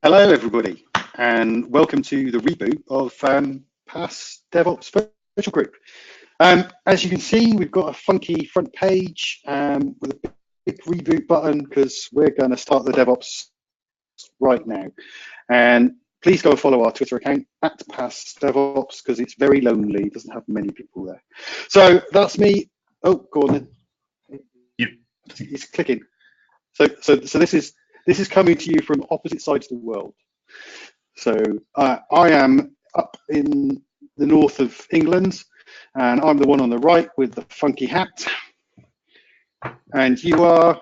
Hello, everybody, and welcome to the reboot of Past DevOps Virtual Group. As you can see, we've got a funky front page with a big reboot button because we're going to start the DevOps right now. And please go and follow our Twitter account at Past DevOps because it's very lonely. It doesn't have many people there. So that's me. Oh, go on then. Yep. It's clicking. So this is coming to you from opposite sides of the world. So I am up in the north of England, and I'm the one on the right with the funky hat. And you are?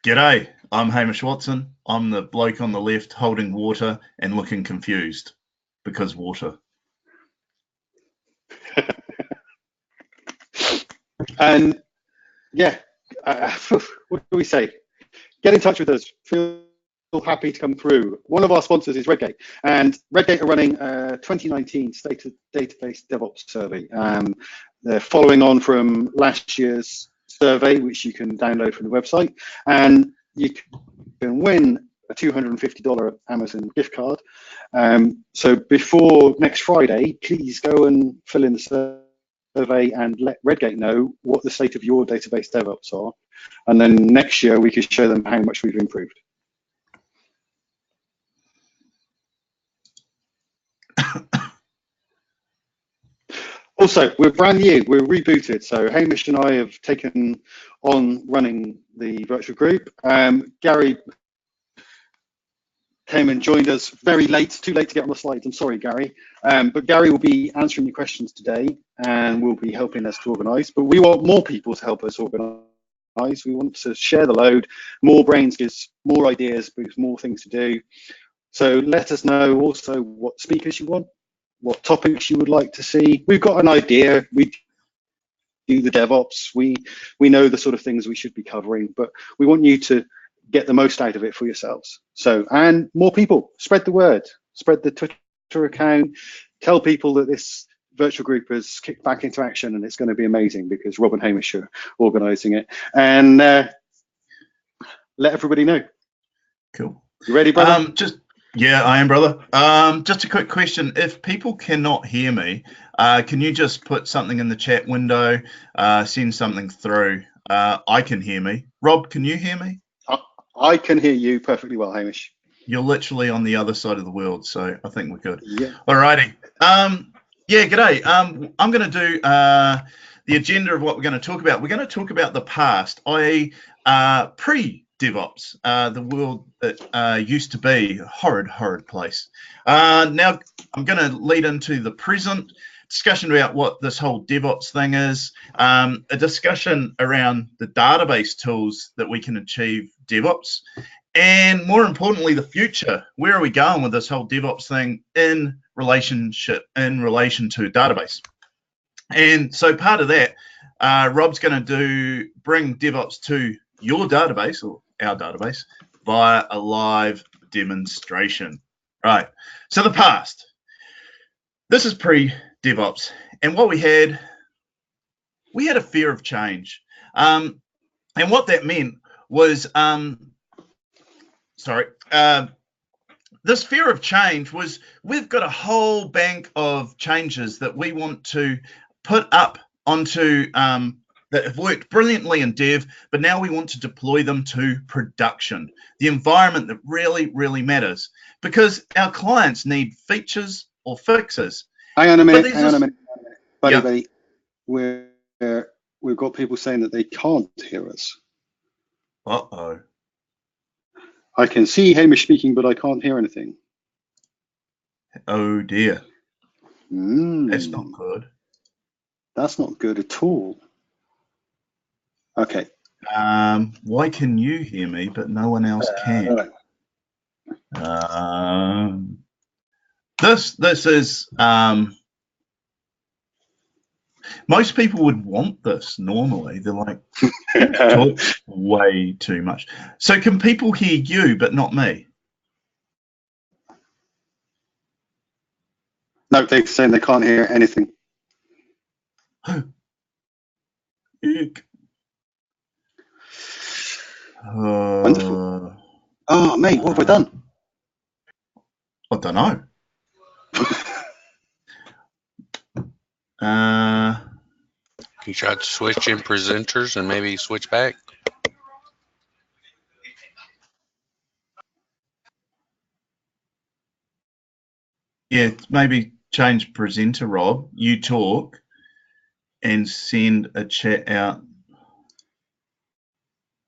G'day, I'm Hamish Watson. I'm the bloke on the left holding water and looking confused because water. And yeah, what do we say? Get in touch with us. Feel happy to come through. One of our sponsors is Redgate, and Redgate are running a 2019 State of Database DevOps survey. They're following on from last year's survey, which you can download from the website, and you can win a $250 Amazon gift card. So before next Friday, please go and fill in the survey and let Redgate know what the state of your database DevOps are. And then next year, we can show them how much we've improved. Also, we're brand new, we're rebooted. So Hamish and I have taken on running the virtual group. Gary came and joined us very late, too late to get on the slides. I'm sorry, Gary. But Gary will be answering your questions today and will be helping us to organize. But we want more people to help us organize. We want to share the load. More brains gives more ideas, brings more things to do. So let us know also what speakers you want, what topics you would like to see. We've got an idea. We do the DevOps. We know the sort of things we should be covering, but we want you to get the most out of it for yourselves. So, and more people, spread the word, spread the Twitter account, tell people that this virtual group has kicked back into action and it's going to be amazing because Rob and Hamish are organizing it. And let everybody know. Cool. You ready, brother? Yeah, I am, brother. Just a quick question. If people cannot hear me, can you just put something in the chat window, send something through? I can hear me. Rob, can you hear me? I can hear you perfectly well, Hamish. You're literally on the other side of the world, so I think we're good. Yeah. Alrighty. Yeah, g'day. I'm going to do the agenda of what we're going to talk about. We're going to talk about the past, i.e. pre-DevOps, the world that used to be a horrid place. Now I'm going to lead into the present, discussion about what this whole DevOps thing is, a discussion around the database tools that we can achieve DevOps, and more importantly, the future. Where are we going with this whole DevOps thing in relation to database? And so part of that, Rob's going to bring DevOps to your database or our database via a live demonstration. Right. So the past. This is pre-DevOps, and what we had a fear of change, and what that meant was, this fear of change was we've got a whole bank of changes that we want to put up onto that have worked brilliantly in dev, but now we want to deploy them to production, the environment that really matters, because our clients need features or fixes. Hang on a minute. Buddy, we've got people saying that they can't hear us. Uh-oh. I can see Hamish speaking, but I can't hear anything. Oh dear. That's not good. That's not good at all. Okay. Why can you hear me, but no one else can? This is most people would want this normally. They're like, talk way too much. So can people hear you but not me? No, they're saying they can't hear anything. Wonderful. Oh, mate, what have I done? I don't know. You try to switch in presenters and maybe switch back? Yeah, maybe change presenter, Rob. You talk and send a chat out.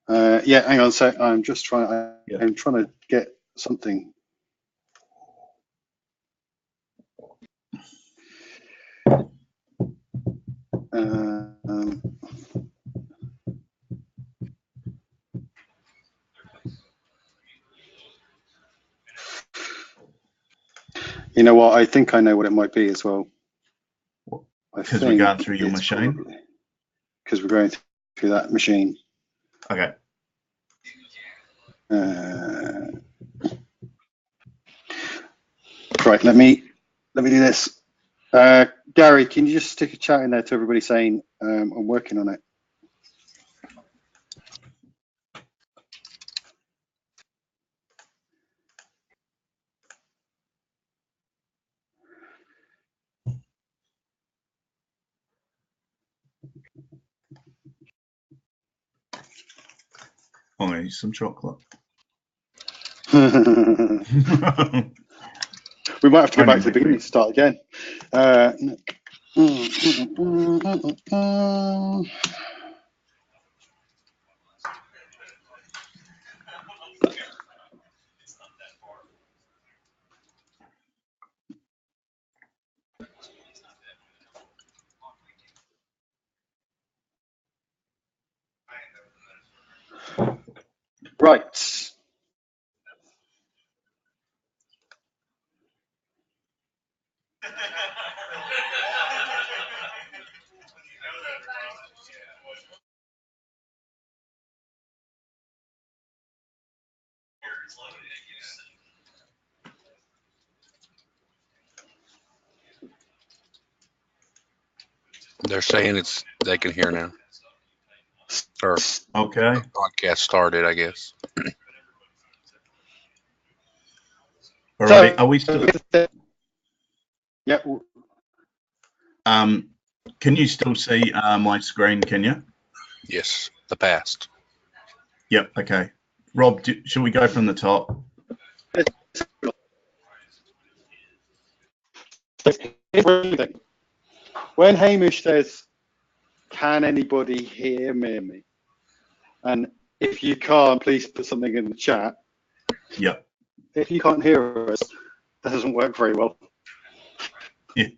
Yeah, hang on a sec. I'm just trying. Yeah. I'm trying to get something. You know what? I think I know what it might be as well. Because we're going through your machine? Because we're going through that machine. Okay. Right, let me do this. Gary, can you just stick a chat in there to everybody saying I'm working on it? I'm going to use some chocolate. We might have to go back to the beginning to start again. Right. They're saying they can hear now. Or Okay. podcast started, I guess. All right. Are we still? Yeah. Can you still see my screen? Can you? Yes, the past. Yep. Okay. Rob, should we go from the top? When Hamish says, "Can anybody hear me?" and if you can't, please put something in the chat. Yep. If you can't hear us, that doesn't work very well. Yeah.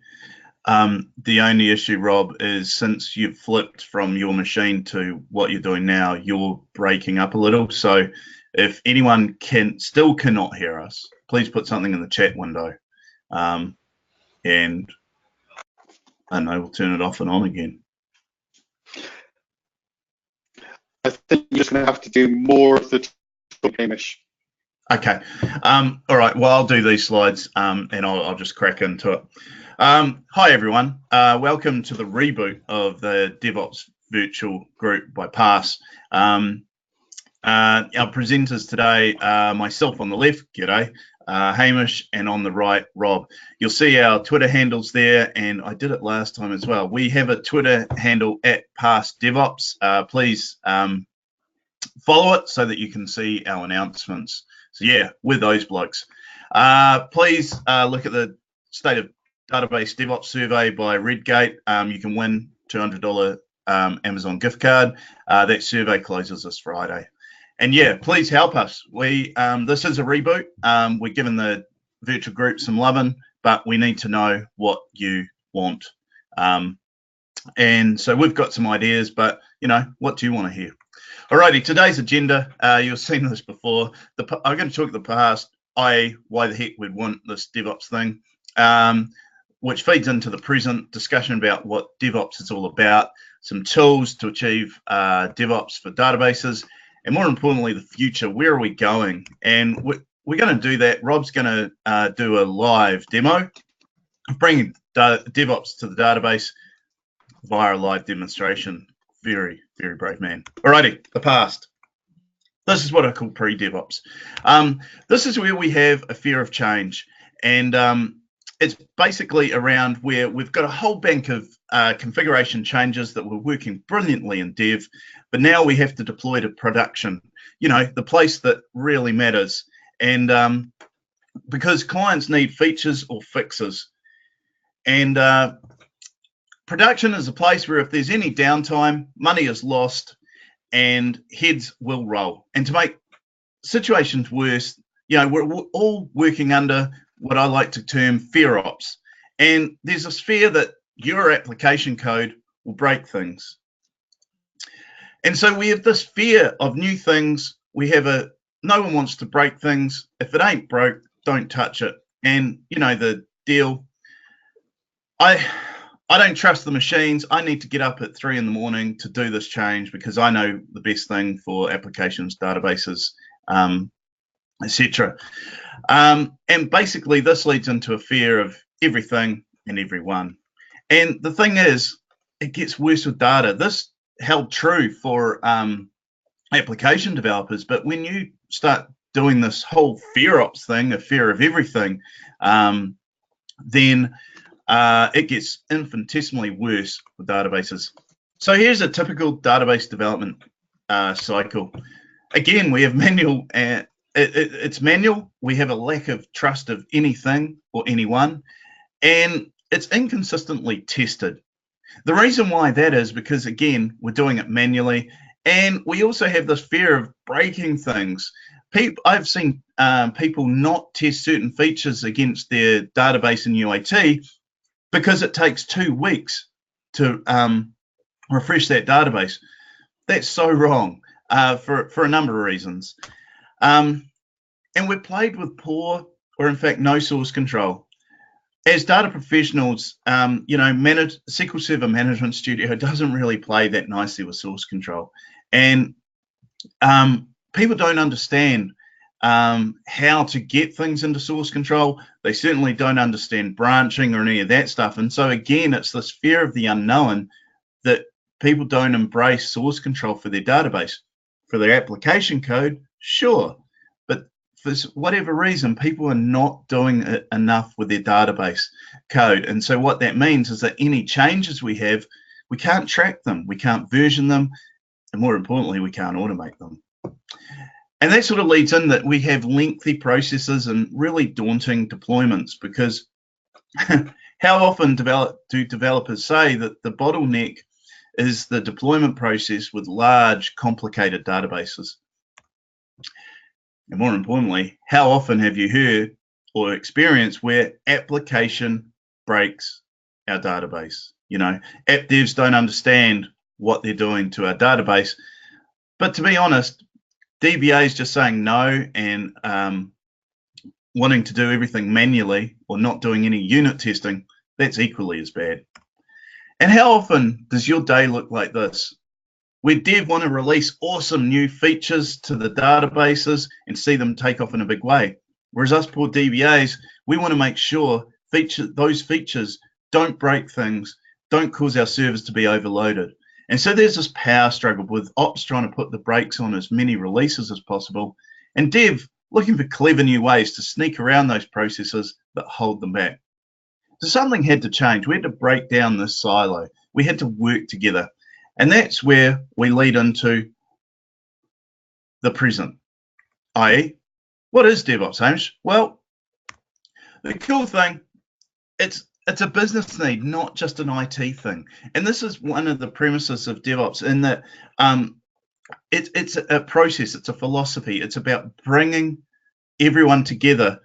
The only issue, Rob, is since you've flipped from your machine to what you're doing now, you're breaking up a little. So if anyone still cannot hear us, please put something in the chat window. And I don't know, we'll turn it off and on again. I think you're just going to have to do more of the talk, Hamish. Okay. All right. Well, I'll do these slides and I'll just crack into it. Hi, everyone. Welcome to the reboot of the DevOps virtual group by PASS. Our presenters today are myself on the left, g'day, Hamish, and on the right, Rob. You'll see our Twitter handles there, and I did it last time as well. We have a Twitter handle at PASS DevOps. Please follow it so that you can see our announcements. So yeah, with those blokes. Please look at the State of Database DevOps survey by Redgate. You can win $200 Amazon gift card. That survey closes this Friday. And yeah, please help us. This is a reboot. We're giving the virtual group some loving, but we need to know what you want. And so we've got some ideas, but what do you want to hear? Alrighty, today's agenda, you've seen this before. I'm going to talk the past, i.e. why the heck we'd want this DevOps thing, which feeds into the present discussion about what DevOps is all about, some tools to achieve DevOps for databases, and more importantly, the future. Where are we going? And we're going to do that. Rob's going to do a live demo of bringing DevOps to the database via a live demonstration. Very, very brave man. Alrighty, the past. This is what I call pre-DevOps. This is where we have a fear of change. And it's basically around where we've got a whole bank of configuration changes that were working brilliantly in dev, but now we have to deploy to production, the place that really matters. And because clients need features or fixes. And production is a place where if there's any downtime, money is lost and heads will roll. And to make situations worse, we're all working under what I like to term fear ops. And there's this fear that your application code will break things. And so we have this fear of new things. No one wants to break things. If it ain't broke, don't touch it. And the deal, I don't trust the machines. I need to get up at 3 a.m. to do this change because I know the best thing for applications, databases, etc. And basically this leads into a fear of everything and everyone. And the thing is, it gets worse with data. This held true for application developers, but when you start doing this whole fear ops thing, a fear of everything, then it gets infinitesimally worse with databases. So here's a typical database development cycle. Again, we have manual. It's manual. We have a lack of trust of anything or anyone, and it's inconsistently tested. The reason why that is because, again, we're doing it manually, and we also have this fear of breaking things. I've seen people not test certain features against their database in UAT because it takes 2 weeks to refresh that database. That's so wrong for a number of reasons. And we're plagued with poor or, in fact, no source control. As data professionals, SQL Server Management Studio doesn't really play that nicely with source control. And people don't understand how to get things into source control. They certainly don't understand branching or any of that stuff. And so, again, it's this fear of the unknown that people don't embrace source control for their database. For their application code, sure. But for whatever reason, people are not doing it enough with their database code. And so what that means is that any changes we have, we can't track them, we can't version them, and more importantly, we can't automate them. And that sort of leads in that we have lengthy processes and really daunting deployments, because how often do developers say that the bottleneck is the deployment process with large, complicated databases? And more importantly, how often have you heard or experienced where application breaks our database? App devs don't understand what they're doing to our database. But to be honest, DBAs just saying no and wanting to do everything manually or not doing any unit testing, that's equally as bad. And how often does your day look like this? Where dev want to release awesome new features to the databases and see them take off in a big way. Whereas us poor DBAs, we want to make sure those features don't break things, don't cause our servers to be overloaded. And so there's this power struggle with ops trying to put the brakes on as many releases as possible, and dev looking for clever new ways to sneak around those processes that hold them back. So something had to change. We had to break down this silo. We had to work together. And that's where we lead into the present, i.e., what is DevOps, Hamish? Well, the cool thing, it's a business need, not just an IT thing. And this is one of the premises of DevOps, in that it's a process, it's a philosophy. It's about bringing everyone together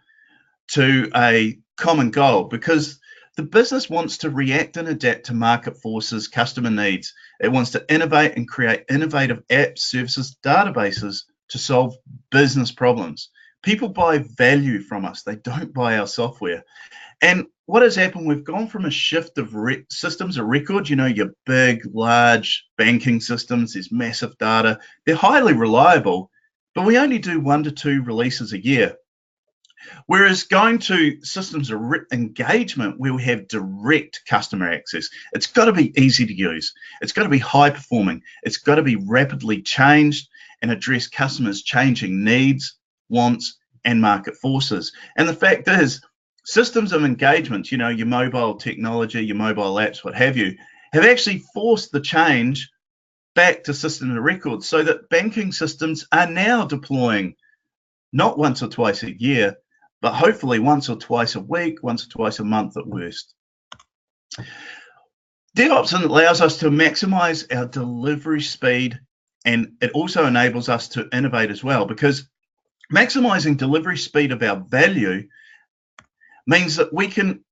to a common goal, because the business wants to react and adapt to market forces, customer needs. It wants to innovate and create innovative apps, services, databases to solve business problems. People buy value from us. They don't buy our software. And what has happened, we've gone from a shift of systems of record, your big, large banking systems, there's massive data. They're highly reliable, but we only do 1 to 2 releases a year. Whereas going to systems of engagement where we have direct customer access, it's got to be easy to use. It's got to be high performing. It's got to be rapidly changed and address customers' changing needs, wants, and market forces. And the fact is, systems of engagement, you know, your mobile technology, your mobile apps, what have you, have actually forced the change back to systems of record, so that banking systems are now deploying not once or twice a year, but hopefully once or twice a week, once or twice a month at worst. DevOps allows us to maximize our delivery speed, and it also enables us to innovate as well, because maximizing delivery speed of our value means that we can,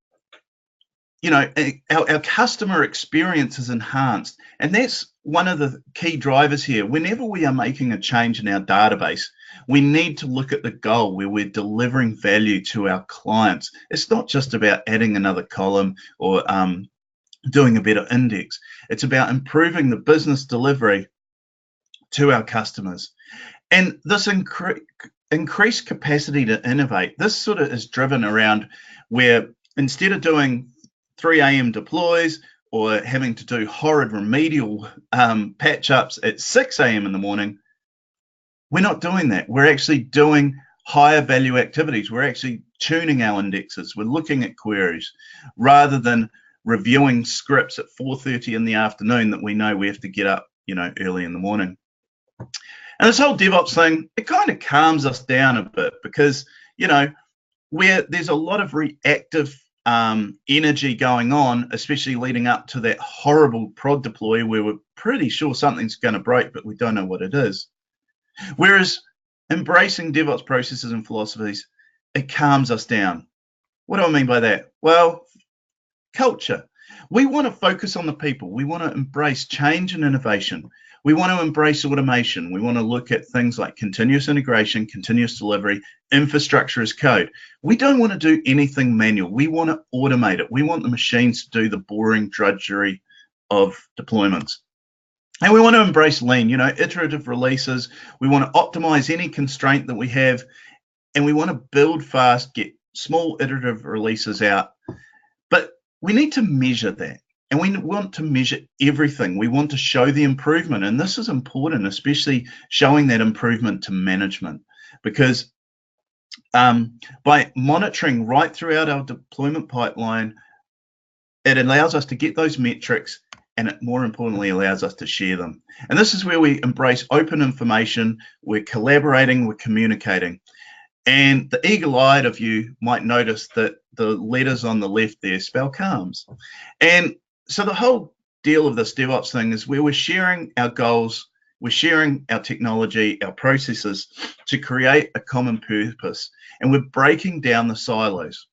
you know, our customer experience is enhanced. And that's one of the key drivers here. Whenever we are making a change in our database, we need to look at the goal where we're delivering value to our clients. It's not just about adding another column or doing a better index. It's about improving the business delivery to our customers. And this increased capacity to innovate, this sort of is driven around where instead of doing 3 a.m. deploys or having to do horrid remedial patch ups at 6 a.m. in the morning, we're not doing that. We're actually doing higher value activities. We're actually tuning our indexes. We're looking at queries rather than reviewing scripts at 4:30 in the afternoon that we know we have to get up, you know, early in the morning. And this whole DevOps thing, it kind of calms us down a bit, because, you know, where there's a lot of reactive energy going on, especially leading up to that horrible prod deploy where we're pretty sure something's going to break, but we don't know what it is. Whereas embracing DevOps processes and philosophies, it calms us down. What do I mean by that? Well, culture. We want to focus on the people. We want to embrace change and innovation. We want to embrace automation. We want to look at things like continuous integration, continuous delivery, infrastructure as code. We don't want to do anything manual. We want to automate it. We want the machines to do the boring drudgery of deployments. And we want to embrace lean, you know, iterative releases. We want to optimize any constraint that we have, and we want to build fast, get small iterative releases out. But we need to measure that. And we want to measure everything. We want to show the improvement. And this is important, especially showing that improvement to management, because by monitoring right throughout our deployment pipeline, it allows us to get those metrics, and it more importantly allows us to share them. And this is where we embrace open information. We're collaborating, we're communicating. And the eagle-eyed of you might notice that the letters on the left there spell calms. And so the whole deal of this DevOps thing is where we're sharing our goals, we're sharing our technology, our processes to create a common purpose, and we're breaking down the silos.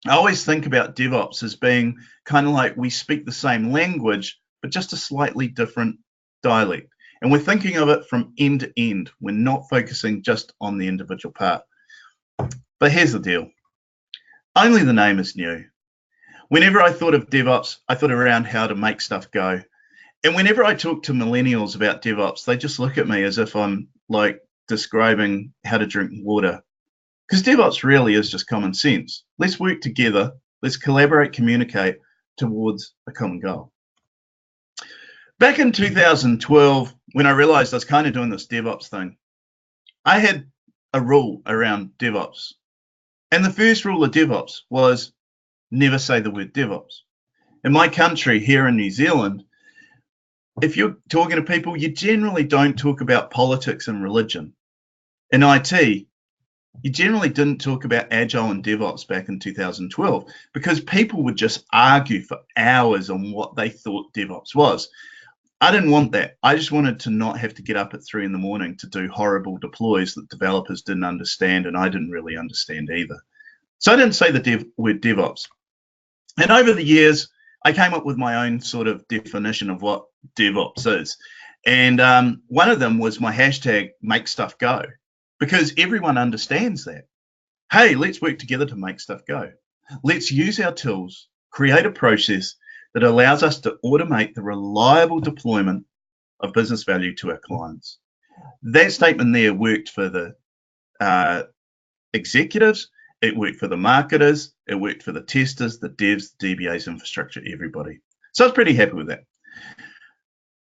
I always think about DevOps as being kind of like we speak the same language, but just a slightly different dialect. And we're thinking of it from end to end. We're not focusing just on the individual part. But here's the deal. Only the name is new. Whenever I thought of DevOps, I thought around how to make stuff go. And whenever I talk to millennials about DevOps, they just look at me as if I'm like describing how to drink water. Because DevOps really is just common sense. Let's work together. Let's collaborate, communicate towards a common goal. Back in 2012, when I realized I was kind of doing this DevOps thing, I had a rule around DevOps. And the first rule of DevOps was never say the word DevOps. In my country, here in New Zealand, if you're talking to people, you generally don't talk about politics and religion. In IT, you generally didn't talk about Agile and DevOps back in 2012 because people would just argue for hours on what they thought DevOps was. I didn't want that. I just wanted to not have to get up at 3 in the morning to do horrible deploys that developers didn't understand, and I didn't really understand either. So I didn't say the word DevOps. And over the years, I came up with my own sort of definition of what DevOps is. And one of them was my hashtag, make stuff go, because everyone understands that. Hey, let's work together to make stuff go. Let's use our tools, create a process that allows us to automate the reliable deployment of business value to our clients. That statement there worked for the executives, it worked for the marketers, it worked for the testers, the devs, the DBAs, infrastructure, everybody. So I was pretty happy with that.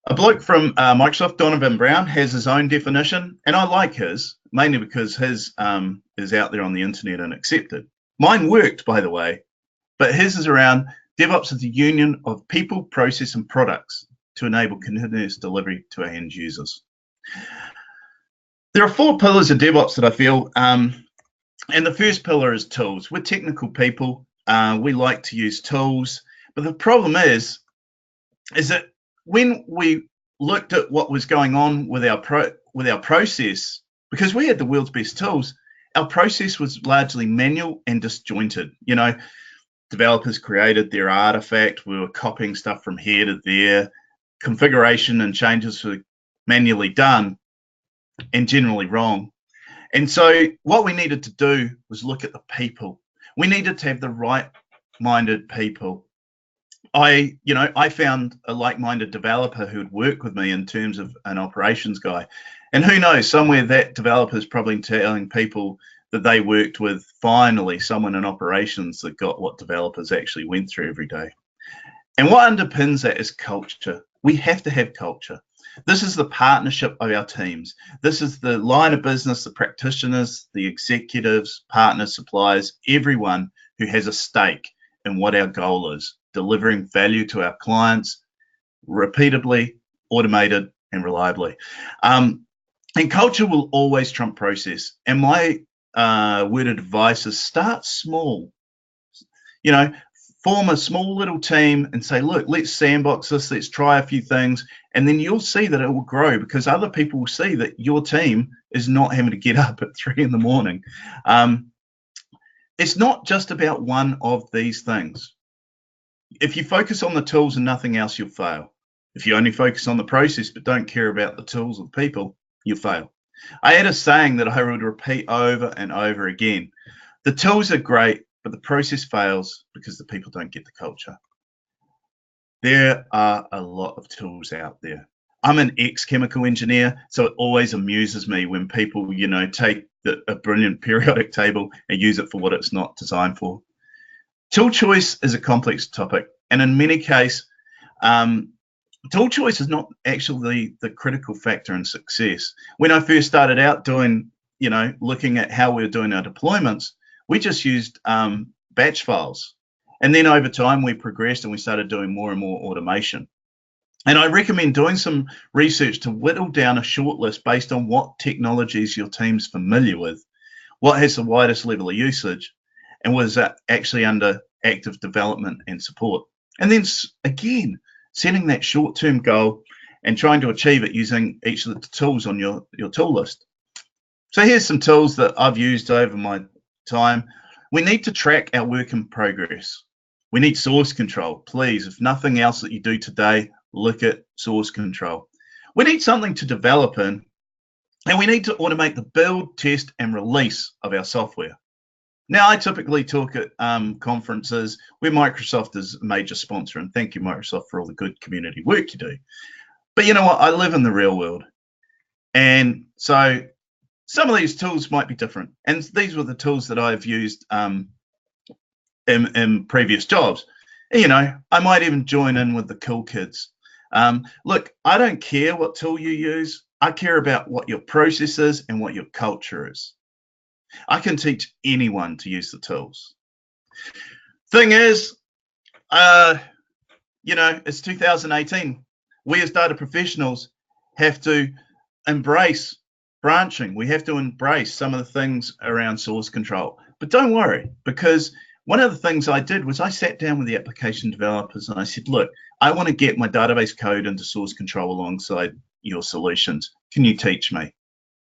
A bloke from Microsoft, Donovan Brown, has his own definition, and I like his, mainly because his is out there on the internet and accepted. Mine worked, by the way, but his is around DevOps is the union of people, process, and products to enable continuous delivery to our end users. There are 4 pillars of DevOps that I feel, and the first pillar is tools. We're technical people. We like to use tools, but the problem is that when we looked at what was going on with our process, because we had the world's best tools, our process was largely manual and disjointed. You know, developers created their artifact. We were copying stuff from here to there. Configuration and changes were manually done and generally wrong. And so what we needed to do was look at the people. We needed to have the right-minded people. I found a like-minded developer who would work with me in terms of an operations guy. And who knows, somewhere that developer is probably telling people that they worked with finally someone in operations that got what developers actually went through every day. And what underpins that is culture. We have to have culture. This is the partnership of our teams. This is the line of business, the practitioners, the executives, partners, suppliers, everyone who has a stake in what our goal is, delivering value to our clients repeatedly, automated, and reliably. And culture will always trump process. And my word of advice is start small. You know, form a small little team and say, look, let's sandbox this, let's try a few things, and then you'll see that it will grow because other people will see that your team is not having to get up at 3 in the morning. It's not just about one of these things. If you focus on the tools and nothing else, you'll fail. If you only focus on the process but don't care about the tools or the people, you'll fail. I had a saying that I would repeat over and over again. The tools are great, but the process fails because the people don't get the culture. There are a lot of tools out there. I'm an ex-chemical engineer, so it always amuses me when people, you know, take a brilliant periodic table and use it for what it's not designed for. Tool choice is a complex topic, and in many cases, tool choice is not actually the critical factor in success. When I first started out doing, you know, looking at how we were doing our deployments, we just used batch files. And then over time, we progressed and we started doing more and more automation. And I recommend doing some research to whittle down a short list based on what technologies your team's familiar with, what has the widest level of usage, and was actually under active development and support. And then again, setting that short-term goal and trying to achieve it using each of the tools on your tool list. So here's some tools that I've used over my time. We need to track our work in progress. We need source control. Please, if nothing else that you do today, look at source control. We need something to develop in, and we need to automate the build, test, and release of our software. Now, I typically talk at conferences where Microsoft is a major sponsor, and thank you, Microsoft, for all the good community work you do. But you know what? I live in the real world. And so some of these tools might be different. And these were the tools that I've used in previous jobs. You know, I might even join in with the cool kids. Look, I don't care what tool you use. I care about what your process is and what your culture is. I can teach anyone to use the tools. Thing is, you know, it's 2018. We as data professionals have to embrace branching. We have to embrace some of the things around source control. But don't worry, because one of the things I did was I sat down with the application developers and I said, look, I want to get my database code into source control alongside your solutions. Can you teach me?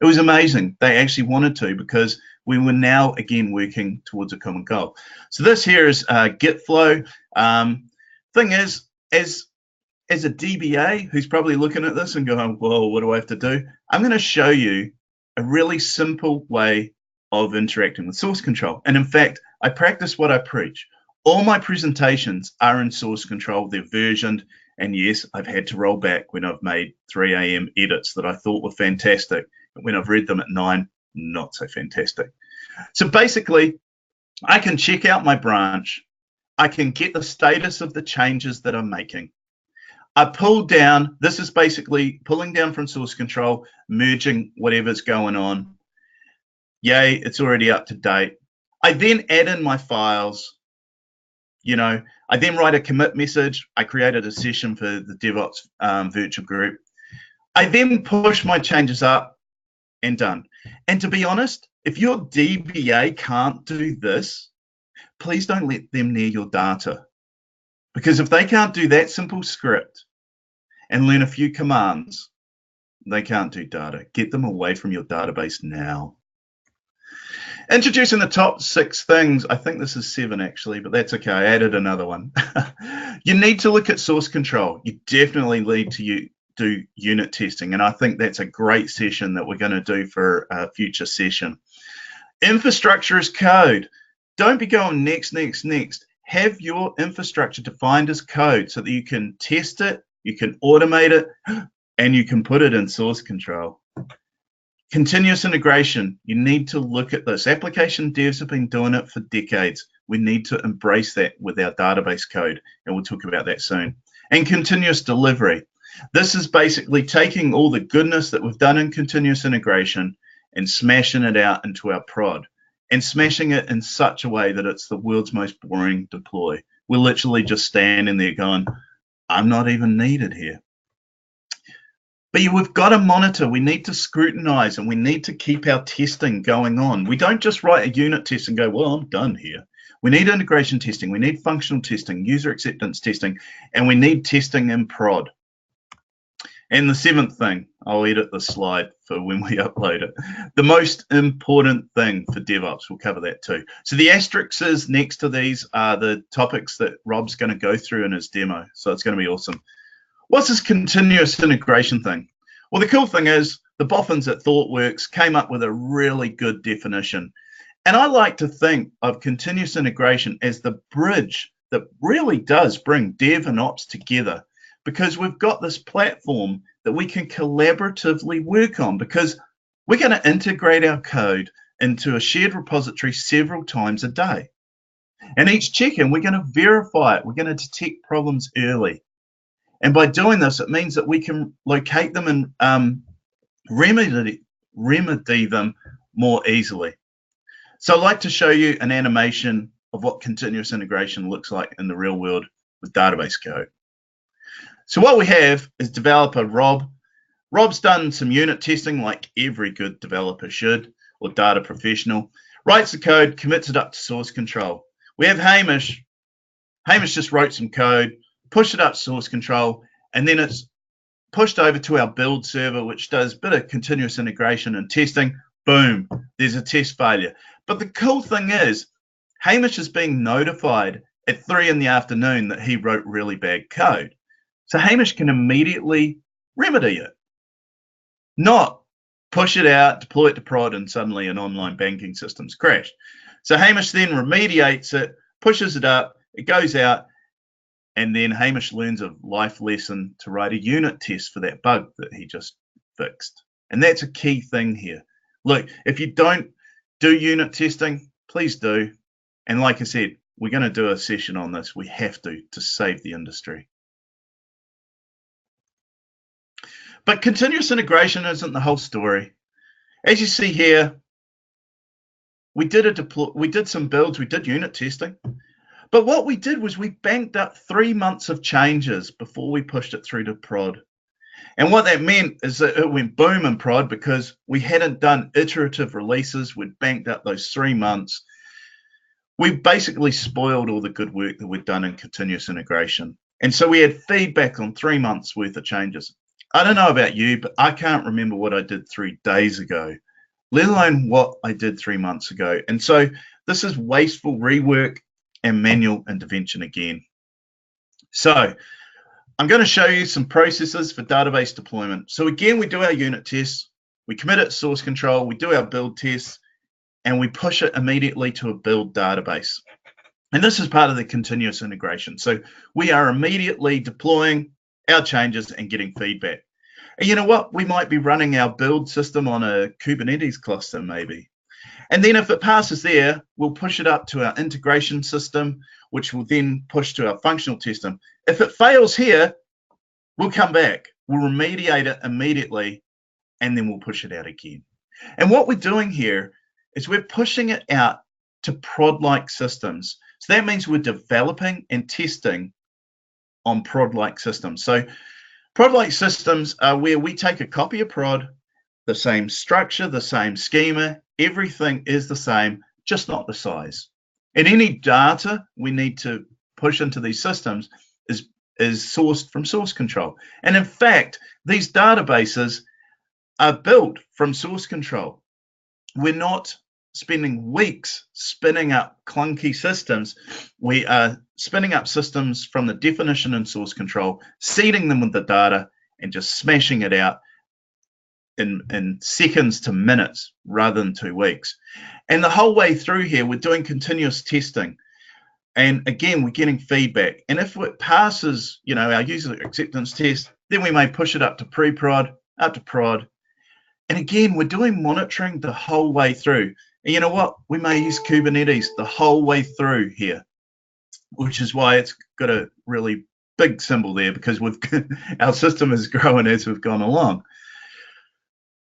It was amazing. They actually wanted to because we were now again working towards a common goal. So this here is Git flow. Thing is, as a DBA who's probably looking at this and going, whoa, what do I have to do? I'm going to show you a really simple way of interacting with source control. And in fact, I practice what I preach. All my presentations are in source control. They're versioned. And yes, I've had to roll back when I've made 3 a.m. edits that I thought were fantastic. But when I've read them at 9, not so fantastic. So basically, I can check out my branch. I can get the status of the changes that I'm making. I pull down, this is basically pulling down from source control, merging whatever's going on. Yay, it's already up to date. I then add in my files. You know, I then write a commit message. I created a session for the DevOps virtual group. I then push my changes up and done. And to be honest, if your DBA can't do this, please don't let them near your data. Because if they can't do that simple script and learn a few commands, they can't do data. Get them away from your database now. Introducing the top 6 things. I think this is 7 actually, but that's okay. I added another one. You need to look at source control. You definitely need to do unit testing, and I think that's a great session that we're going to do for a future session. Infrastructure as code. Don't be going next. Have your infrastructure defined as code so that you can test it, you can automate it, and you can put it in source control. Continuous integration. You need to look at this. Application devs have been doing it for decades. We need to embrace that with our database code, and we'll talk about that soon. And continuous delivery. This is basically taking all the goodness that we've done in continuous integration and smashing it out into our prod, and smashing it in such a way that it's the world's most boring deploy. We're literally just standing there going, I'm not even needed here. But we've got to monitor, we need to scrutinize, and we need to keep our testing going on. We don't just write a unit test and go, well, I'm done here. We need integration testing, we need functional testing, user acceptance testing, and we need testing in prod. And the 7th thing, I'll edit the slide for when we upload it. The most important thing for DevOps, we'll cover that too. So the asterisks next to these are the topics that Rob's going to go through in his demo. So it's going to be awesome. What's this continuous integration thing? Well, the cool thing is the boffins at ThoughtWorks came up with a really good definition. And I like to think of continuous integration as the bridge that really does bring dev and ops together, because we've got this platform that we can collaboratively work on, because we're going to integrate our code into a shared repository several times a day. And each check-in, we're going to verify it. We're going to detect problems early. And by doing this, it means that we can locate them and remedy them more easily. So I'd like to show you an animation of what continuous integration looks like in the real world with database code. So what we have is developer Rob. Rob's done some unit testing like every good developer should, or data professional. Writes the code, commits it up to source control. We have Hamish. Hamish just wrote some code, pushed it up to source control, and then it's pushed over to our build server, which does a bit of continuous integration and testing. Boom, there's a test failure. But the cool thing is, Hamish is being notified at 3 in the afternoon that he wrote really bad code. So Hamish can immediately remedy it, not push it out, deploy it to prod, and suddenly an online banking system's crashed. So Hamish then remediates it, pushes it up, it goes out, and then Hamish learns a life lesson to write a unit test for that bug that he just fixed. And that's a key thing here. Look, if you don't do unit testing, please do. And like I said, we're going to do a session on this. We have to save the industry. But continuous integration isn't the whole story. As you see here, we did some builds, we did unit testing. But what we did was we banked up 3 months of changes before we pushed it through to prod. And what that meant is that it went boom in prod because we hadn't done iterative releases. We'd banked up those 3 months. We basically spoiled all the good work that we'd done in continuous integration. And so we had feedback on 3 months worth of changes. I don't know about you, but I can't remember what I did 3 days ago, let alone what I did 3 months ago. And so this is wasteful rework and manual intervention again. So I'm going to show you some processes for database deployment. So again, we do our unit tests, we commit it to source control, we do our build tests, and we push it immediately to a build database. And this is part of the continuous integration. So we are immediately deploying our changes and getting feedback. And you know what? We might be running our build system on a Kubernetes cluster maybe. And then if it passes there, we'll push it up to our integration system, which will then push to our functional testing. If it fails here, we'll come back, we'll remediate it immediately, and then we'll push it out again. And what we're doing here is we're pushing it out to prod-like systems. So that means we're developing and testing on prod-like systems. So prod-like systems are where we take a copy of prod, the same structure, the same schema, everything is the same, just not the size. And any data we need to push into these systems is sourced from source control. And in fact, these databases are built from source control. We're not spending weeks spinning up clunky systems. We are spinning up systems from the definition and source control, seeding them with the data, and just smashing it out in seconds to minutes rather than 2 weeks. And the whole way through here, we're doing continuous testing. And again, we're getting feedback. And if it passes, our user acceptance test, then we may push it up to pre-prod, up to prod. And again, we're doing monitoring the whole way through. And you know what? We may use Kubernetes the whole way through here, which is why it's got a really big symbol there, because our system is growing as we've gone along.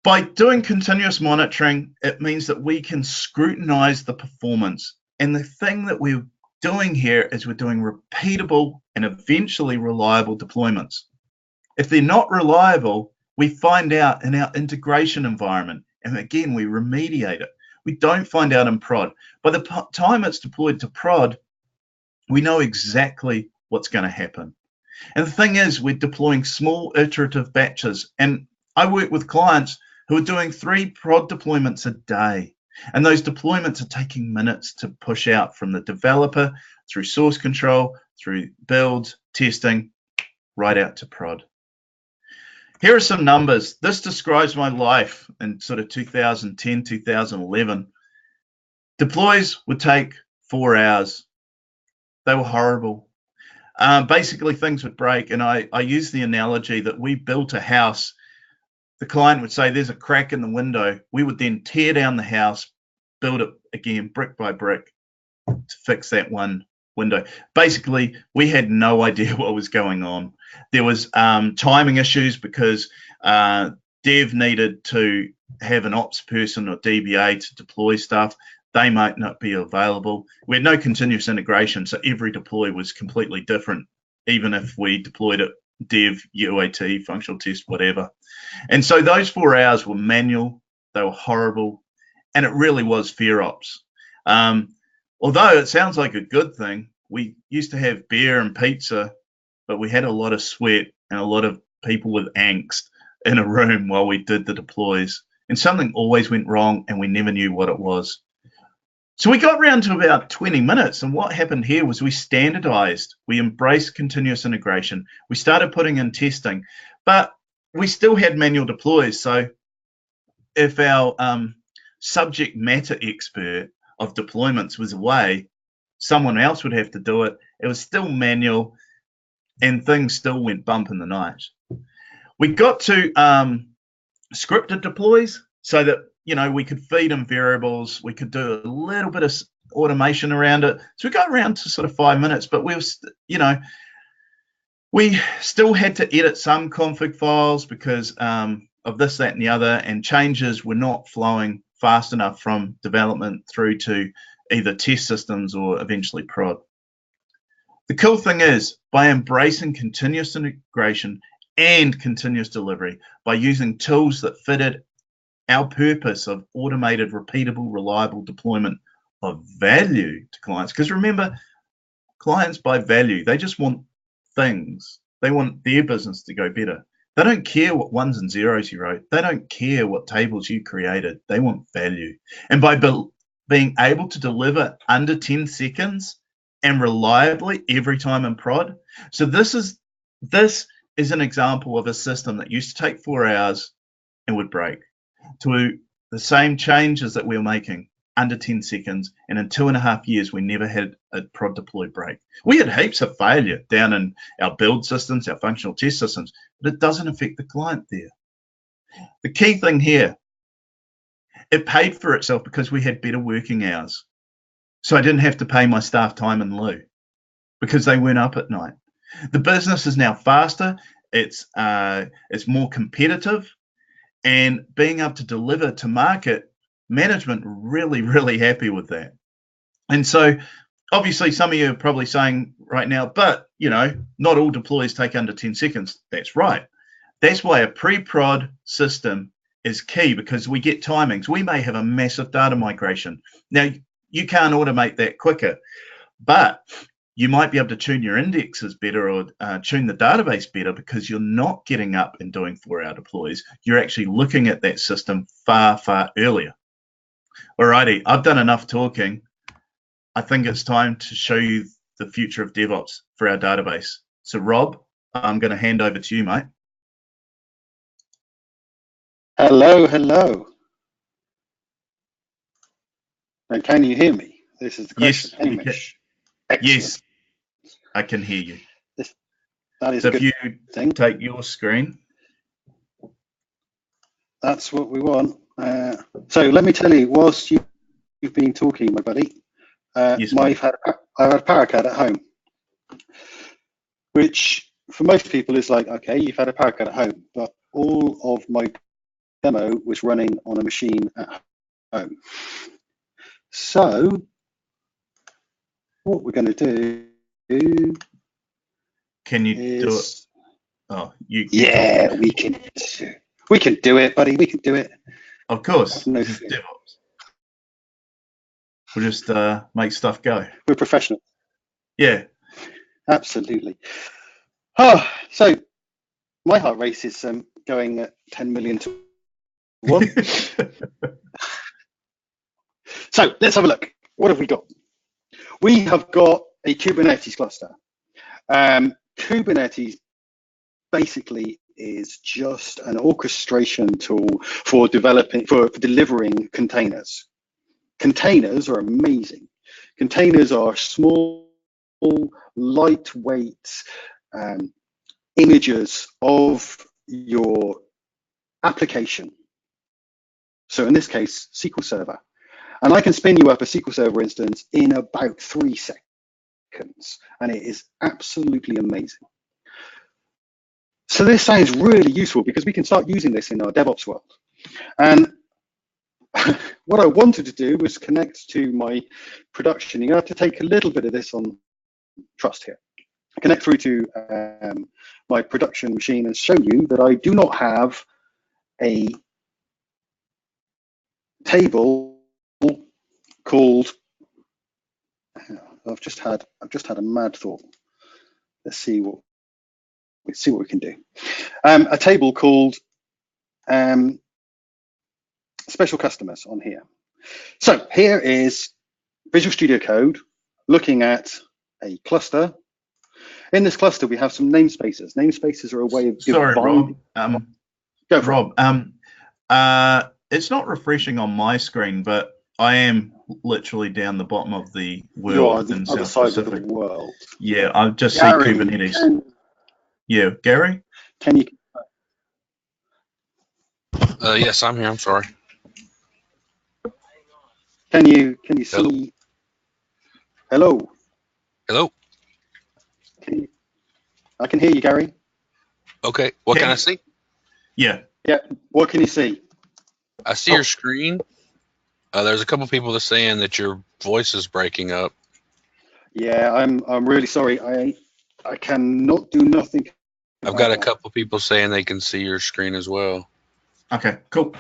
By doing continuous monitoring, it means that we can scrutinize the performance. And the thing that we're doing here is we're doing repeatable and eventually reliable deployments. If they're not reliable, we find out in our integration environment. And again, we remediate it. We don't find out in prod. By the time it's deployed to prod, we know exactly what's going to happen. And the thing is, we're deploying small iterative batches. And I work with clients who are doing 3 prod deployments a day. And those deployments are taking minutes to push out from the developer through source control, through builds, testing, right out to prod. Here are some numbers. This describes my life in sort of 2010, 2011. Deploys would take 4 hours. They were horrible. Basically, things would break. And I use the analogy that we built a house. The client would say, there's a crack in the window. We would then tear down the house, build it again, brick by brick, to fix that one window. Basically, we had no idea what was going on. There was timing issues because dev needed to have an ops person or DBA to deploy stuff. They might not be available. We had no continuous integration, so every deploy was completely different, even if we deployed it dev, UAT, functional test, whatever. And so those 4 hours were manual, they were horrible, and it really was fear ops. Although it sounds like a good thing, we used to have beer and pizza, but we had a lot of sweat and a lot of people with angst in a room while we did the deploys. And something always went wrong and we never knew what it was. So we got around to about 20 minutes, and what happened here was we standardized. We embraced continuous integration. We started putting in testing, but we still had manual deploys. So if our subject matter expert of deployments was away, someone else would have to do it. It was still manual, and things still went bump in the night. We got to scripted deploys so that we could feed in variables. We could do a little bit of automation around it. So we got around to sort of 5 minutes, but we still had to edit some config files because of this, that, and the other, and changes were not flowing fast enough from development through to either test systems or eventually prod. The cool thing is, by embracing continuous integration and continuous delivery, by using tools that fitted our purpose of automated, repeatable, reliable deployment of value to clients. Because remember, clients buy value. They just want things. They want their business to go better. They don't care what ones and zeros you wrote. They don't care what tables you created. They want value. And by being able to deliver under 10 seconds and reliably every time in prod. So this is an example of a system that used to take 4 hours and would break, to the same changes that we were making under 10 seconds, and in 2.5 years we never had a prod deploy break. We had heaps of failure down in our build systems, our functional test systems, but it doesn't affect the client there. The key thing here, it paid for itself because we had better working hours. So I didn't have to pay my staff time in lieu because they weren't up at night. The business is now faster, it's more competitive, and being able to deliver to market, management really, really happy with that. And so obviously some of you are probably saying right now, but not all deploys take under 10 seconds. That's right. That's why a pre-prod system is key, because we get timings. We may have a massive data migration. Now, you can't automate that quicker, but you might be able to tune your indexes better, or tune the database better, because you're not getting up and doing 4-hour deploys. You're actually looking at that system far, far earlier. Alrighty, I've done enough talking. I think it's time to show you the future of DevOps for our database. So Rob, I'm going to hand over to you, mate. Hello, hello. And can you hear me? This is the question. Yes, Hamish. yes, I can hear you. That is So a good if you thing. take your screen. That's what we want. So let me tell you, whilst you've been talking, my buddy, Yes, I've had a Paracat at home, which for most people is like, okay, you've had a Paracat at home, but all of my demo was running on a machine at home. So what we're going to do Can you is, do it? Oh, you yeah, we can do it, buddy. We can do it. Of course, No this is fear. DevOps. We'll just make stuff go. We're professional. Yeah. Absolutely. Oh, so my heart rate is going at 10 million to 1. So let's have a look. What have we got? We have got a Kubernetes cluster. Kubernetes basically is just an orchestration tool for delivering containers. Containers are amazing. Containers are small, lightweight images of your application. So in this case, SQL Server. And I can spin you up a SQL Server instance in about 3 seconds. And it is absolutely amazing. So this sounds really useful, because we can start using this in our DevOps world. And what I wanted to do was connect to my production. You have to take a little bit of this on trust here. Connect through to my production machine and show you that I do not have a table called, I've just had a mad thought. Let's see what we can do. A table called special customers on here. So here is Visual Studio Code looking at a cluster. In this cluster, we have some namespaces. Namespaces are a way of Sorry, Rob. Go for it. Rob, it's not refreshing on my screen, but I am literally down the bottom of the world in South Pacific. Of the world. Yeah, I just see Gary, Kubernetes. Yeah, Gary? Can you? Yes, I'm here. I'm sorry. Can you see? Hello. Hello. I can hear you, Gary. Okay. What can I see? Yeah. Yeah. What can you see? I see your screen. There's a couple people that are saying that your voice is breaking up. Yeah, I'm really sorry. I cannot do nothing. I've got a couple people saying they can see your screen as well. Okay, cool.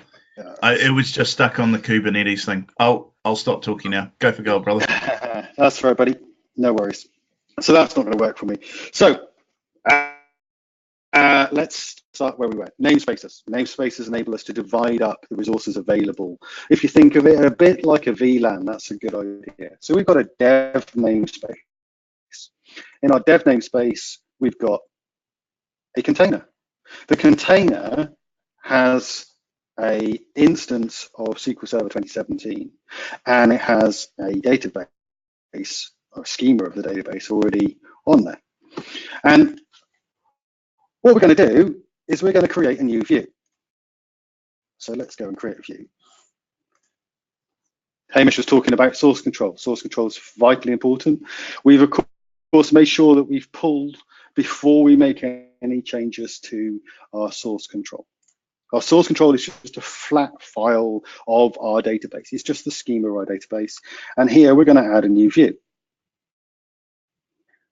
It was just stuck on the Kubernetes thing. I'll stop talking now. Go for gold, brother. That's right, buddy. No worries. So that's not going to work for me. So let's start where we were. Namespaces. Namespaces enable us to divide up the resources available. If you think of it a bit like a VLAN, that's a good idea. So we've got a dev namespace. In our dev namespace, we've got a container. The container has an instance of SQL Server 2017, and it has a database, or a schema of the database already on there. And what we're going to do is we're going to create a new view. So let's go and create a view. Hamish was talking about source control. Source control is vitally important. We've, of course, made sure that we've pulled before we make any changes to our source control. Our source control is just a flat file of our database. It's just the schema of our database. And here we're going to add a new view.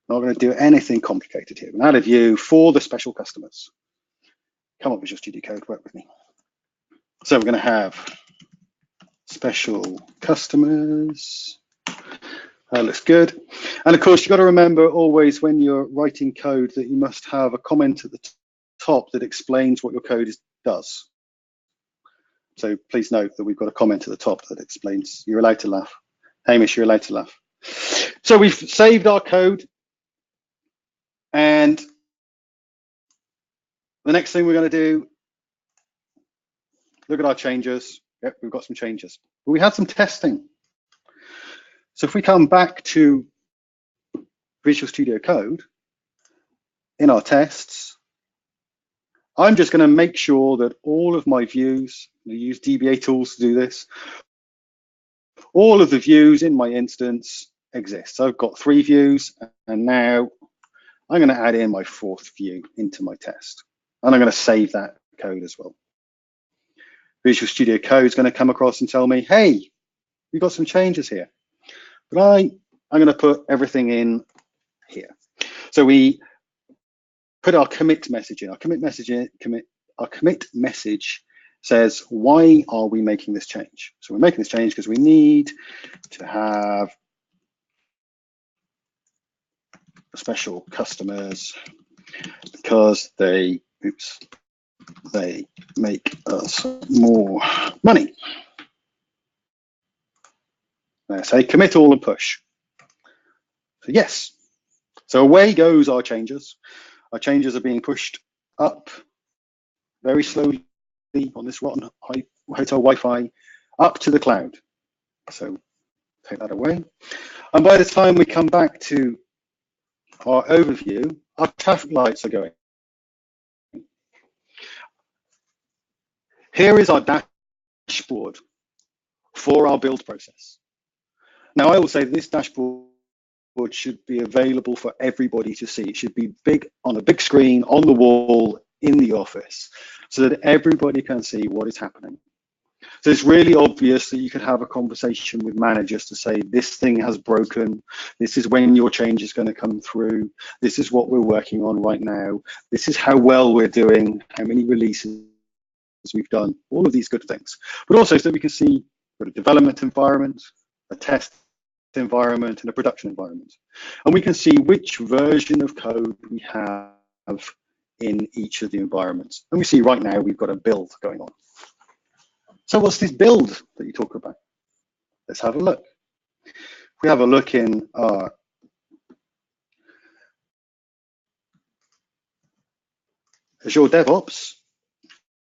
Not going to do anything complicated here. We're going to add a view for the special customers. Come on, Visual Studio Code, work with me. So we're going to have special customers. That looks good. And of course, you've got to remember always when you're writing code that you must have a comment at the top that explains what your code does. So please note that we've got a comment at the top that explains. You're allowed to laugh. Hamish, you're allowed to laugh. So we've saved our code. And the next thing we're going to do, look at our changes. Yep, we've got some changes. But we had some testing. So if we come back to Visual Studio Code, in our tests, I'm just going to make sure that all of my views, we use DBA tools to do this, all of the views in my instance exist. So I've got 3 views, and now I'm going to add in my 4th view into my test. And I'm going to save that code as well. Visual Studio Code is going to come across and tell me, hey, we've got some changes here. But I'm going to put everything in here. So we put our commit message in. Our commit message says, why are we making this change? So we're making this change because we need to have special customers because they make us more money. I say commit all and push. So yes. So away goes our changes. Our changes are being pushed up very slowly on this rotten hotel Wi-Fi up to the cloud. So take that away. And by the time we come back to our overview, our traffic lights are going. Here is our dashboard for our build process. Now, I will say this dashboard should be available for everybody to see. It should be big on a big screen on the wall in the office so that everybody can see what is happening. So it's really obvious that you could have a conversation with managers to say, this thing has broken. This is when your change is going to come through. This is what we're working on right now. This is how well we're doing, how many releases we've done, all of these good things. But also so that we can see a development environment, a test environment, and a production environment. And we can see which version of code we have in each of the environments. And we see right now we've got a build going on. So what's this build that you talk about? Let's have a look. If we have a look in our Azure DevOps,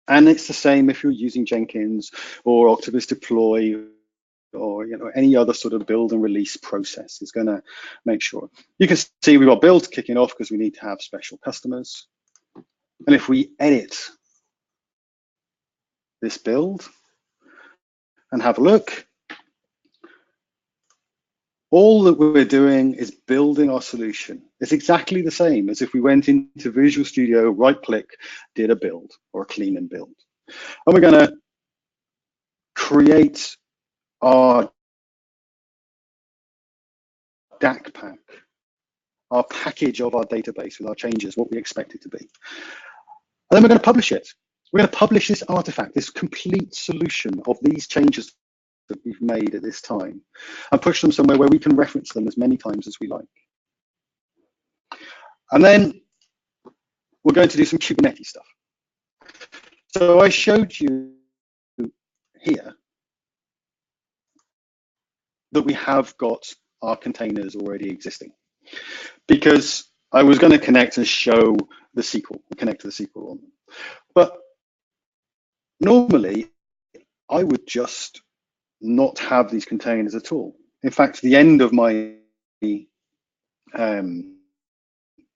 and it's the same if you're using Jenkins or Octopus Deploy or any other sort of build and release process is going to make sure. You can see we've got build kicking off because we need to have special customers. And if we edit this build and have a look, all that we're doing is building our solution. It's exactly the same as if we went into Visual Studio, right-click, did a build or a clean and build. And we're going to create our DAC pack, our package of our database with our changes, what we expect it to be. And then we're going to publish it. We're going to publish this artifact, this complete solution of these changes that we've made at this time, and push them somewhere where we can reference them as many times as we like. And then we're going to do some Kubernetes stuff. So I showed you here that we have got our containers already existing, because I was going to connect and show the SQL, connect to the SQL on them. But normally, I would just not have these containers at all. In fact, at the end of my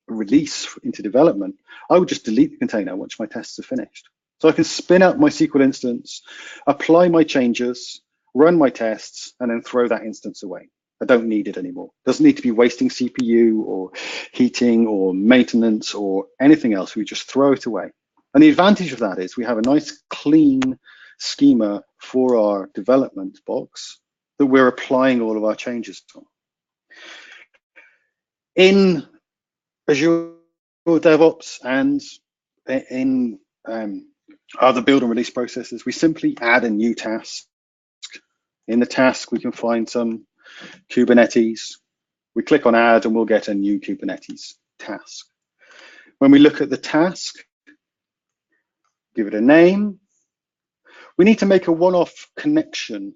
release into development, I would just delete the container once my tests are finished. So I can spin up my SQL instance, apply my changes, run my tests, and then throw that instance away. I don't need it anymore. It doesn't need to be wasting CPU or heating or maintenance or anything else. We just throw it away. And the advantage of that is we have a nice clean schema for our development box that we're applying all of our changes to. In Azure DevOps and in other build and release processes, we simply add a new task. In the task, we can find some Kubernetes. We click on add and we'll get a new Kubernetes task. When we look at the task, give it a name. We need to make a one-off connection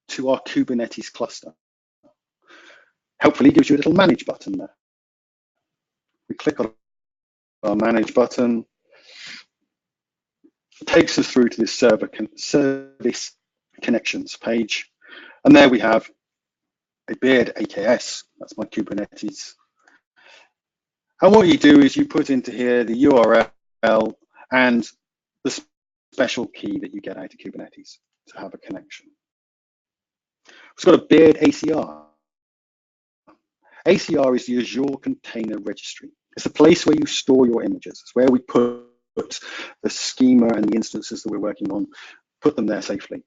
to our Kubernetes cluster. Helpfully, it gives you a little manage button there. We click on our manage button. It takes us through to this service connections page. And there we have a beard AKS. That's my Kubernetes. And what you do is you put into here the URL and the special key that you get out of Kubernetes to have a connection. It's got a beard ACR. ACR is the Azure Container Registry. It's a place where you store your images. It's where we put the schema and the instances that we're working on, put them there safely.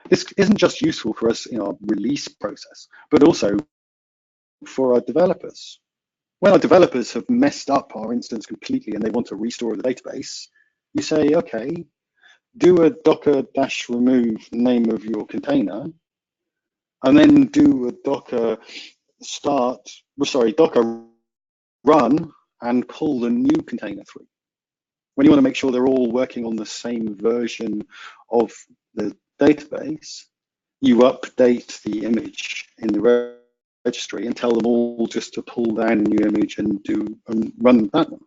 This isn't just useful for us in our release process, but also for our developers. When our developers have messed up our instance completely and they want to restore the database, you say, okay, do a docker-remove name of your container, and then do a docker run and pull the new container through. When you want to make sure they're all working on the same version of the database, you update the image in the registry and tell them all just to pull down a new image and run that one.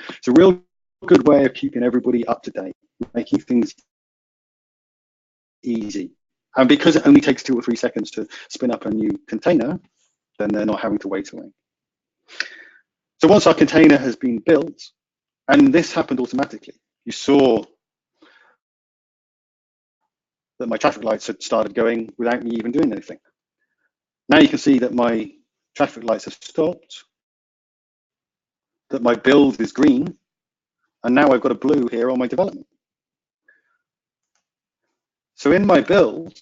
It's a real good way of keeping everybody up to date, making things easy. And because it only takes 2 or 3 seconds to spin up a new container, then they're not having to wait away. So once our container has been built, and this happened automatically, you saw that my traffic lights had started going without me even doing anything. Now you can see that my traffic lights have stopped, that my build is green, and now I've got a blue here on my development. So in my build,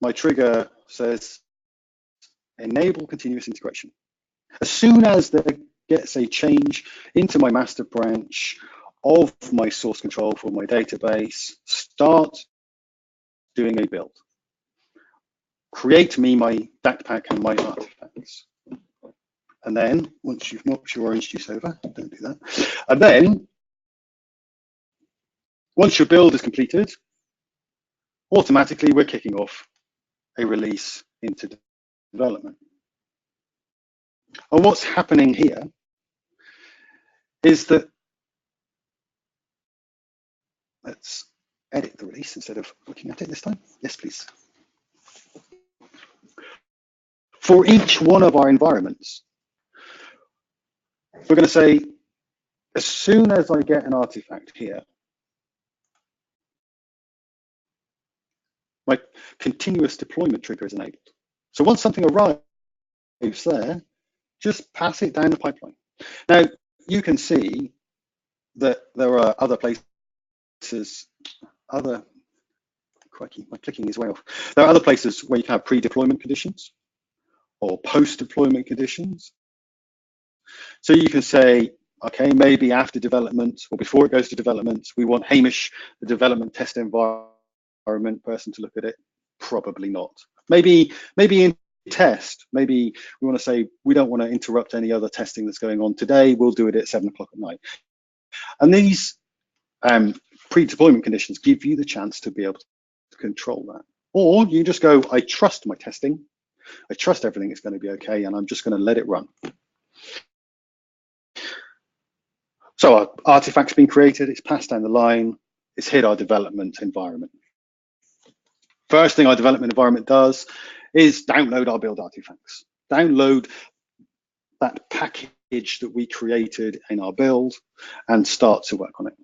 my trigger says enable continuous integration. As soon as there gets a change into my master branch of my source control for my database, start doing a build. Create me my backpack and my artifacts. And then, once you've knocked your orange juice over, don't do that. And then, once your build is completed, automatically we're kicking off a release into development. And what's happening here is that, let's edit the release instead of looking at it this time. Yes, please. For each one of our environments, we're going to say, as soon as I get an artifact here, my continuous deployment trigger is enabled. So once something arrives there, just pass it down the pipeline. Now, you can see that there are other places, crikey, my clicking is way off. There are other places where you can have pre-deployment conditions or post-deployment conditions. So you can say, okay, maybe after development or before it goes to development, we want Hamish, the development test environment person, to look at it. Probably not. Maybe in test, maybe we want to say we don't want to interrupt any other testing that's going on today. We'll do it at 7 o'clock at night. And these pre-deployment conditions give you the chance to be able to control that. Or you just go, I trust my testing. I trust everything is going to be okay, and I'm just going to let it run. So our artifact's been created, it's passed down the line, it's hit our development environment. First thing our development environment does is download our build artifacts. Download that package that we created in our build and start to work on it.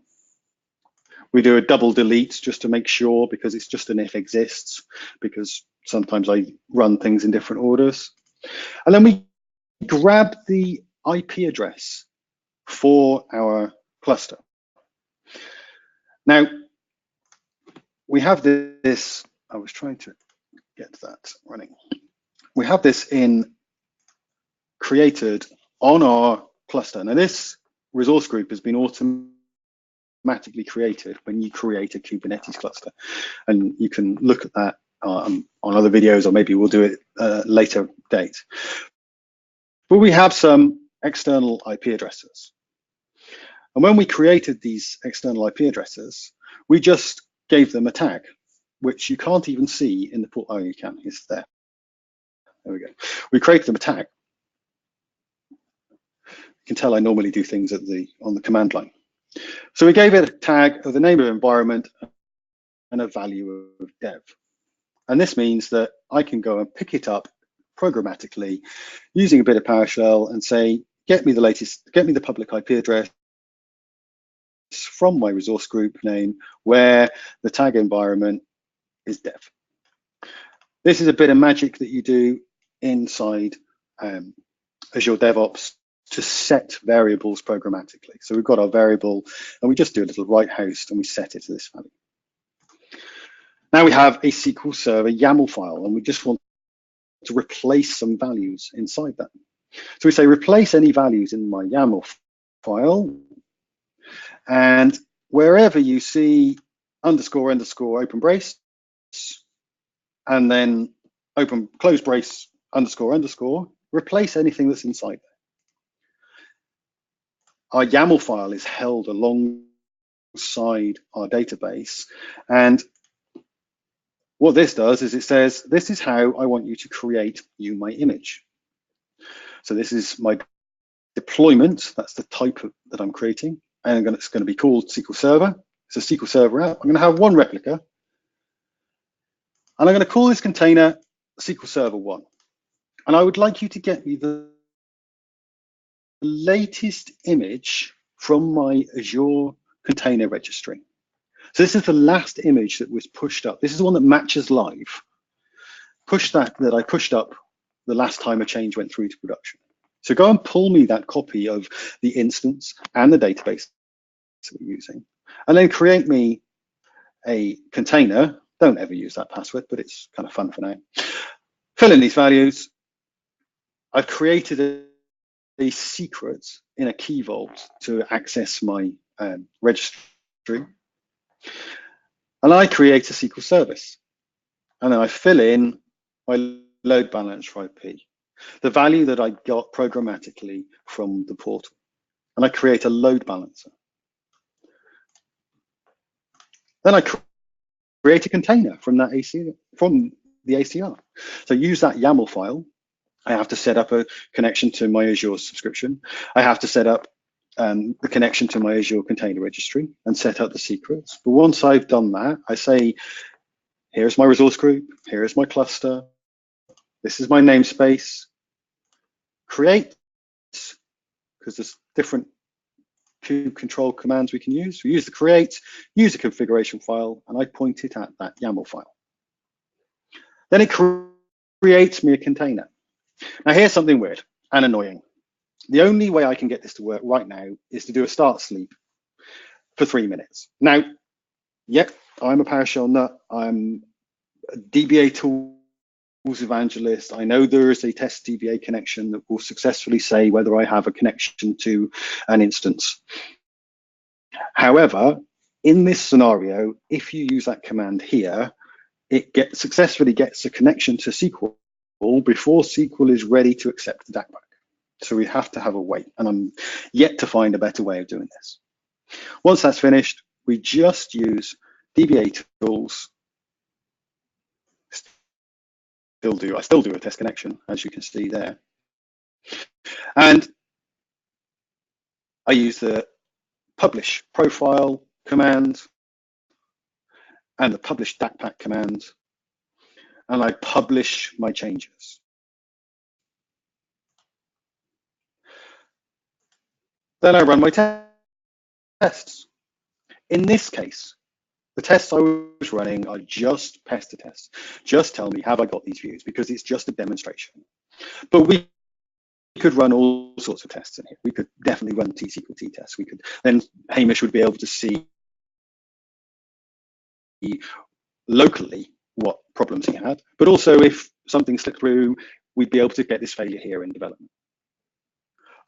We do a double delete just to make sure, because it's just an if exists, because sometimes I run things in different orders. And then we grab the IP address for our cluster. Now, we have this, I was trying to get that running. We have this created on our cluster. Now, this resource group has been automatically created when you create a Kubernetes cluster. And you can look at that on other videos, or maybe we'll do it later date. But we have some external IP addresses. And when we created these external IP addresses, we just gave them a tag, which you can't even see in the port. Oh, you can, it's there. There we go. We created them a tag. You can tell I normally do things on the command line. So we gave it a tag of the name of the environment and a value of dev. And this means that I can go and pick it up programmatically using a bit of PowerShell and say, get me the public IP address from my resource group name where the tag environment is dev. This is a bit of magic that you do inside Azure DevOps to set variables programmatically. So we've got our variable and we just do a little right host and we set it to this value. Now we have a SQL Server YAML file and we just want to replace some values inside that. So we say replace any values in my YAML file, and wherever you see underscore open brace and then open close brace underscore, replace anything that's inside there. Our YAML file is held alongside our database, and what this does is it says, this is how I want you to create my image. So this is my deployment. That's the type that I'm creating. And it's going to be called SQL Server. It's a SQL Server app. I'm going to have one replica. And I'm going to call this container SQL Server 1. And I would like you to get me the latest image from my Azure container registry. So this is the last image that was pushed up. This is the one that matches live. That I pushed up the last time a change went through to production. So go and pull me that copy of the instance and the database that we're using, and then create me a container. Don't ever use that password, but it's kind of fun for now. Fill in these values. I've created a secret in a key vault to access my registry. And I create a SQL service. And then I fill in my load balancer IP, the value that I got programmatically from the portal. And I create a load balancer. Then I create a container from the ACR. So use that YAML file. I have to set up a connection to my Azure subscription. I have to set up the connection to my Azure container registry and set up the secrets. But once I've done that, I say, here's my resource group, here's my cluster, this is my namespace, create, because there's different kube control commands we can use. We use the create, use a configuration file, and I point it at that YAML file. Then it creates me a container. Now here's something weird and annoying. The only way I can get this to work right now is to do a start sleep for 3 minutes. Now, yep, I'm a PowerShell nut. I'm a DBA tools evangelist. I know there is a test DBA connection that will successfully say whether I have a connection to an instance. However, in this scenario, if you use that command here, it successfully gets a connection to SQL before SQL is ready to accept the DAC pack. So we have to have a wait, and I'm yet to find a better way of doing this. Once that's finished, we just use DBA tools. I still do a test connection, as you can see there. And I use the publish profile command and the publish DAC pack command, and I publish my changes. Then I run my tests. In this case, the tests I was running are just pester tests. Just tell me, have I got these views? Because it's just a demonstration. But we could run all sorts of tests in here. We could definitely run T-SQL T tests. Then Hamish would be able to see locally what problems he had, but also if something slipped through, we'd be able to get this failure here in development.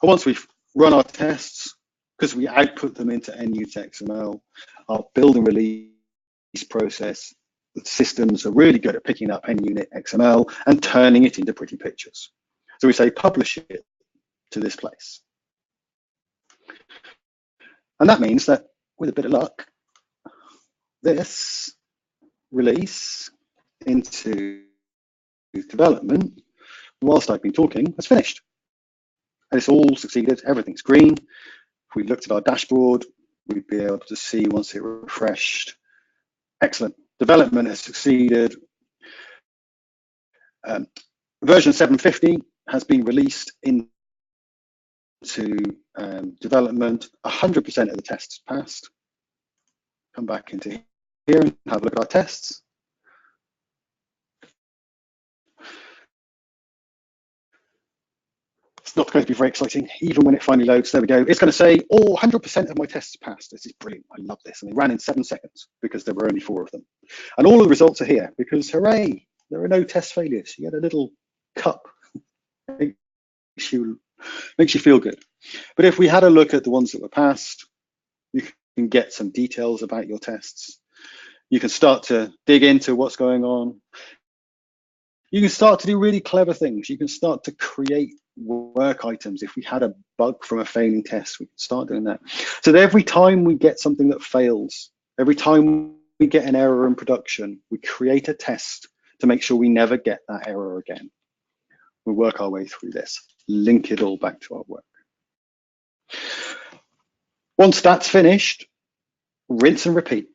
And once we've run our tests, because we output them into NUt XML, our build and release process, the systems are really good at picking up NUnit XML and turning it into pretty pictures. So we say publish it to this place. And that means that with a bit of luck, this release into development, whilst I've been talking, has finished. And it's all succeeded, everything's green. If we looked at our dashboard, we'd be able to see once it refreshed. Excellent, development has succeeded. Version 750 has been released into development. 100% of the tests passed. Come back into here and have a look at our tests. It's not going to be very exciting, even when it finally loads. There we go. It's going to say, oh, 100% of my tests passed. This is brilliant. I love this. And they ran in 7 seconds because there were only 4 of them. And all of the results are here because, hooray, there are no test failures. You get a little cup. Makes you feel good. But if we had a look at the ones that were passed, you can get some details about your tests. You can start to dig into what's going on. You can start to do really clever things. You can start to create work items. If we had a bug from a failing test, we can start doing that. So that every time we get something that fails, every time we get an error in production, we create a test to make sure we never get that error again. We work our way through this, link it all back to our work. Once that's finished, rinse and repeat.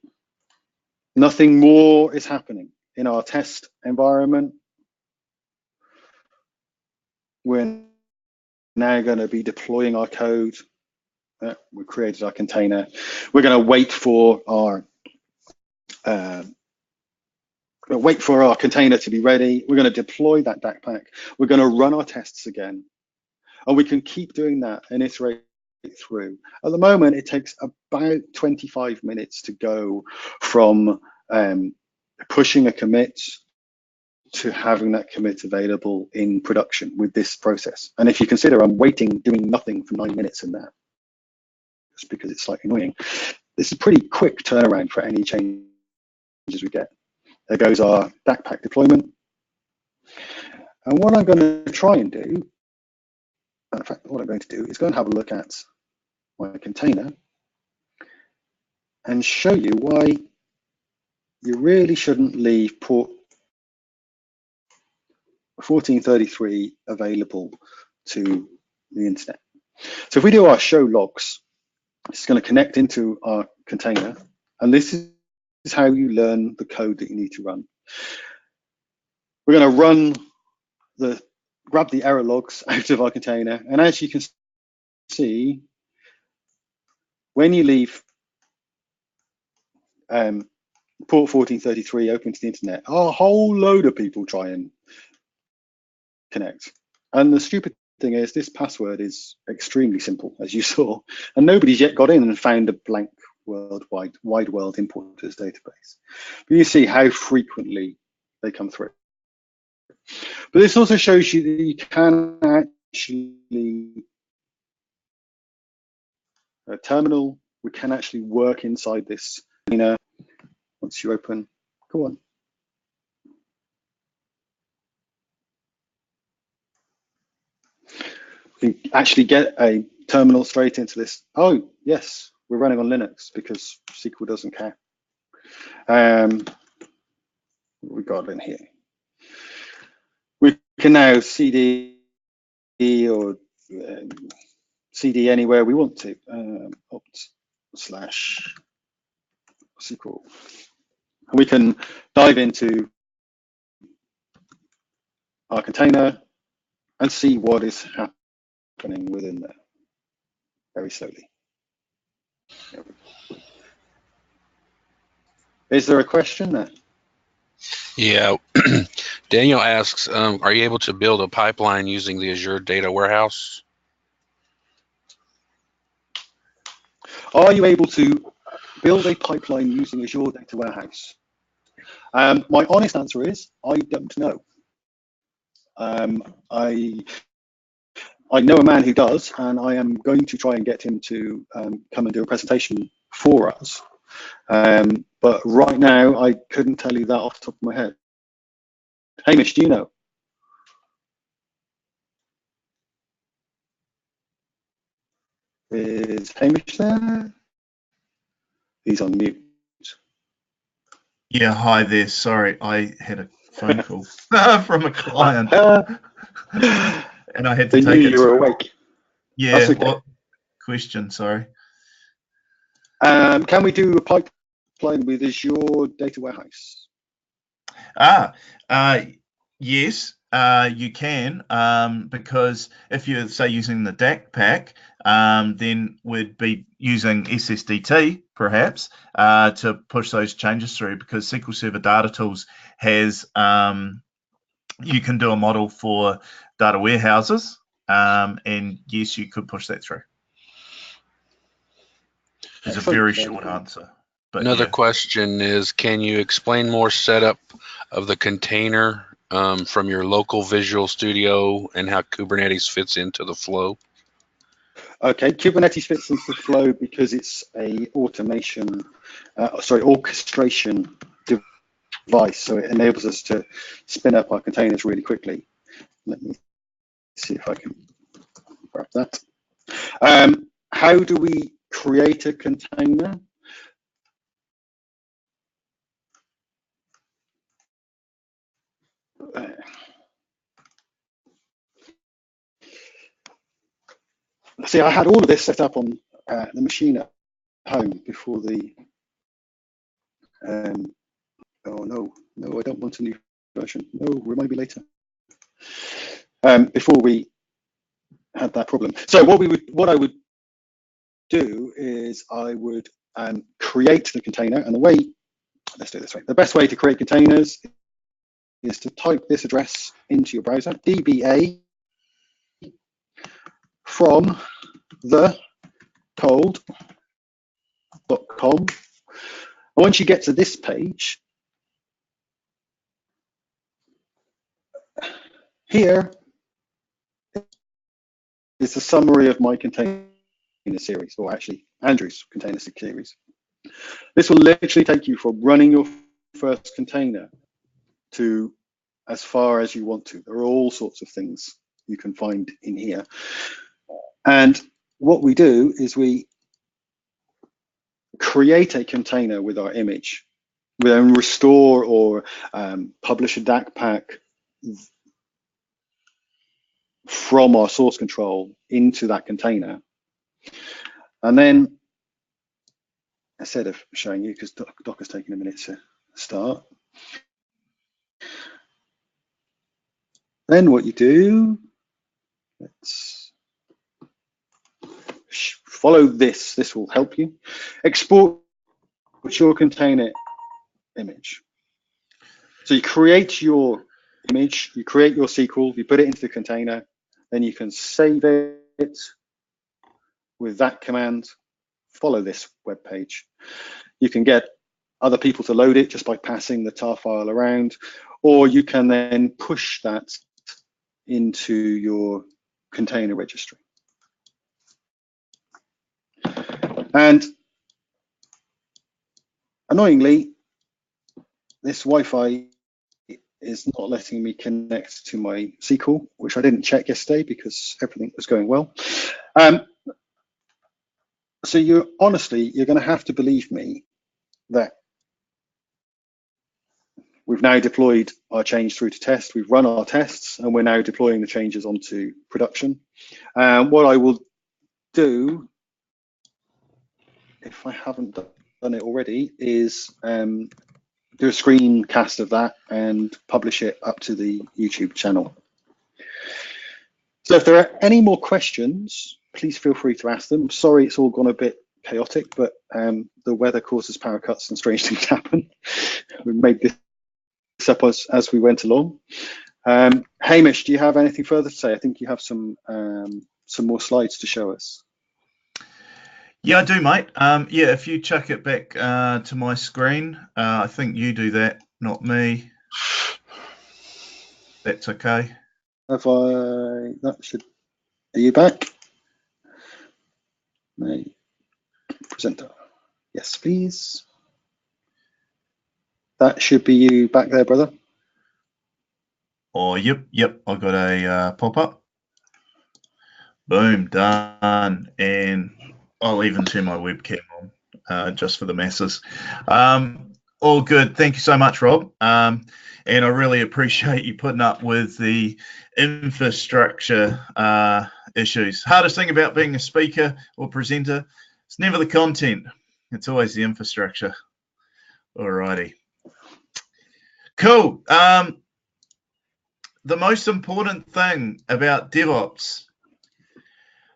Nothing more is happening in our test environment. We're now going to be deploying our code. We created our container. We're going to wait for our container to be ready. We're going to deploy that backpack. We're going to run our tests again, and we can keep doing that and iterate through. At the moment, it takes about 25 minutes to go from pushing a commit to having that commit available in production with this process. And if you consider I'm doing nothing for 9 minutes in that, just because it's slightly annoying, this is a pretty quick turnaround for any changes we get. There goes our backpack deployment. And what I'm going to try and do, in fact, what I'm going to do is go and have a look at my container and show you why you really shouldn't leave port 1433 available to the internet. So if we do our show logs, it's going to connect into our container, and this is how you learn the code that you need to run. We're going to grab the error logs out of our container, and as you can see, when you leave port 1433 open to the internet, a whole load of people try and connect. And the stupid thing is this password is extremely simple, as you saw, and nobody's yet got in and found a blank wide world importers database. But you see how frequently they come through. But this also shows you that you can actually, a terminal, we can actually work inside this. Once you open, go on. You can actually get a terminal straight into this. Oh, yes, we're running on Linux because SQL doesn't care. What we got in here? We can now CD or CD anywhere we want to. opt/SQL. And we can dive into our container and see what is happening within there very slowly. Is there a question there? Yeah. Daniel asks, are you able to build a pipeline using the Azure Data Warehouse? Are you able to build a pipeline using Azure Data Warehouse? My honest answer is I don't know. I know a man who does, and I am going to try and get him to come and do a presentation for us. But right now, I couldn't tell you that off the top of my head. Hamish, do you know? Is Hamish there? He's on mute. Yeah, hi there. Sorry, I had a phone call from a client, and I had to They knew take it. you were awake. Yeah, That's okay. what question? Sorry. Can we do a pipeline with Azure Data Warehouse? Yes, you can, because if you're, say, using the DAC pack, then we'd be using SSDT, perhaps, to push those changes through, because SQL Server Data Tools has, you can do a model for data warehouses, and yes, you could push that through. It's a very short answer. But another yeah. question is, can you explain more setup of the container from your local Visual Studio and how Kubernetes fits into the flow? Okay, Kubernetes fits into the flow because it's a orchestration device, so it enables us to spin up our containers really quickly. Let me see if I can grab that. How do we create a container? See, I had all of this set up on the machine at home before the. Oh no, I don't want a new version. No, remind me later. Before we had that problem. So what I would do is I would create the container, and let's do it this way. The best way to create containers is to type this address into your browser, dba from the cold.com. And once you get to this page, here is the summary of my container series, or actually Andrew's container series. This will literally take you from running your first container to as far as you want to. There are all sorts of things you can find in here. And what we do is we create a container with our image. We then restore or publish a DAC pack from our source control into that container. And then, instead of showing you, because Docker's taking a minute to start, then what you do, let's follow this. This will help you. Export your container image. So you create your image, you create your SQL, you put it into the container, then you can save it with that command. Follow this web page. You can get other people to load it just by passing the tar file around, or you can then push that into your container registry. And annoyingly, this Wi-Fi is not letting me connect to my SQL, which I didn't check yesterday because everything was going well. So you're going to have to believe me that we've now deployed our change through to test. We've run our tests, and we're now deploying the changes onto production. What I will do, if I haven't done it already, is do a screencast of that and publish it up to the YouTube channel. So if there are any more questions, please feel free to ask them. Sorry, it's all gone a bit chaotic, but the weather causes power cuts and strange things happen. We made this up as we went along. Hamish, do you have anything further to say? I think you have some more slides to show us. Yeah, I do, mate. Yeah, if you chuck it back to my screen, I think you do that not me. That's okay. Have I? That should. Are you back? Make presenter. Yes, please. That should be you back there, brother. Oh, yep. I got a pop-up. Boom, done. And I'll even turn my webcam on just for the masses. All good. Thank you so much, Rob. And I really appreciate you putting up with the infrastructure issues. Hardest thing about being a speaker or presenter, it's never the content. It's always the infrastructure. Alrighty. Cool. The most important thing about DevOps.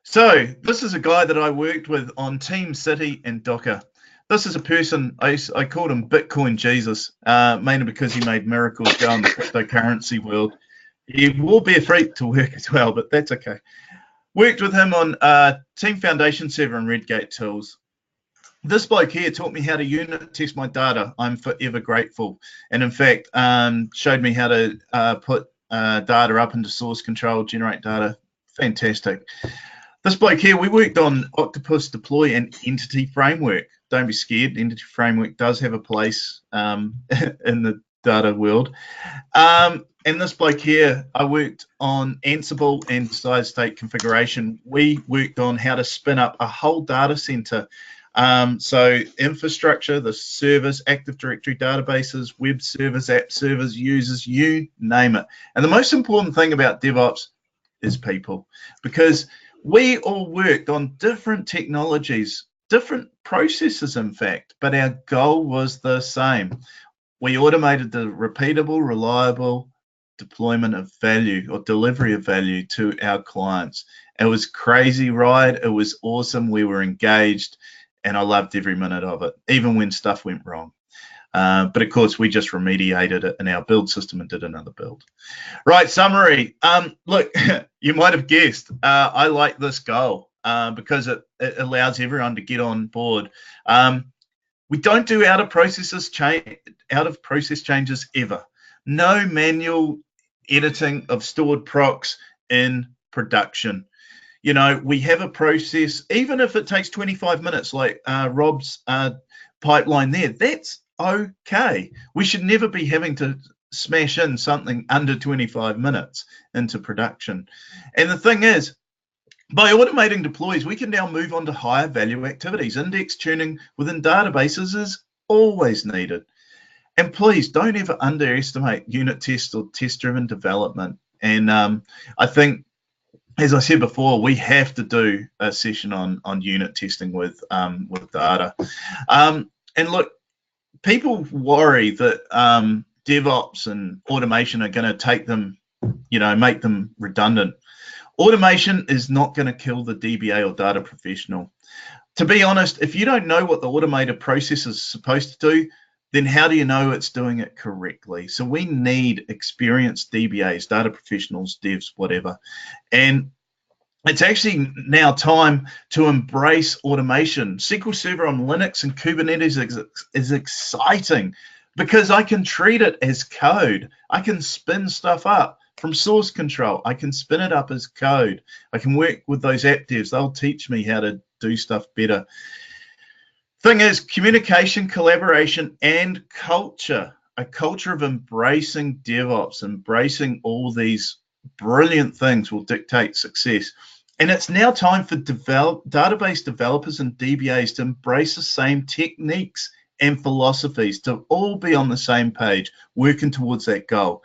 So this is a guy that I worked with on Team City and Docker. This is a person, I called him Bitcoin Jesus, mainly because he made miracles go in the cryptocurrency world. He will be a freak to work as well, but that's okay. Worked with him on Team Foundation Server and Redgate tools. This bloke here taught me how to unit test my data. I'm forever grateful. And in fact, showed me how to put data up into source control, generate data. Fantastic. This bloke here, we worked on Octopus Deploy and Entity Framework. Don't be scared. Entity Framework does have a place in the data world. And this bloke here, I worked on Ansible and desired state configuration. We worked on how to spin up a whole data center. So infrastructure, the servers, Active Directory databases, web servers, app servers, users, you name it. And the most important thing about DevOps is people, because we all worked on different technologies, different processes, in fact, but our goal was the same. We automated the repeatable, reliable deployment of value or delivery of value to our clients. It was crazy ride. It was awesome. We were engaged, and I loved every minute of it, even when stuff went wrong. But of course, we just remediated it in our build system and did another build. Right, summary. Look, you might have guessed, I like this goal because it allows everyone to get on board. We don't do out of process changes ever. No manual editing of stored procs in production. You know, we have a process, even if it takes 25 minutes, like Rob's pipeline there, that's okay. We should never be having to smash in something under 25 minutes into production. And the thing is, by automating deploys, we can now move on to higher value activities. Index tuning within databases is always needed. And please don't ever underestimate unit test or test-driven development. And I think, as I said before, we have to do a session on unit testing with data. And look, people worry that DevOps and automation are going to take them, you know, make them redundant. Automation is not going to kill the DBA or data professional. To be honest, if you don't know what the automated process is supposed to do, then how do you know it's doing it correctly? So we need experienced DBAs, data professionals, devs, whatever. And it's actually now time to embrace automation. SQL Server on Linux and Kubernetes is exciting because I can treat it as code. I can spin stuff up from source control. I can spin it up as code. I can work with those app devs. They'll teach me how to do stuff better. Thing is, communication, collaboration, and culture. A culture of embracing DevOps, embracing all these brilliant things will dictate success. And it's now time for database developers and DBAs to embrace the same techniques and philosophies, to all be on the same page, working towards that goal.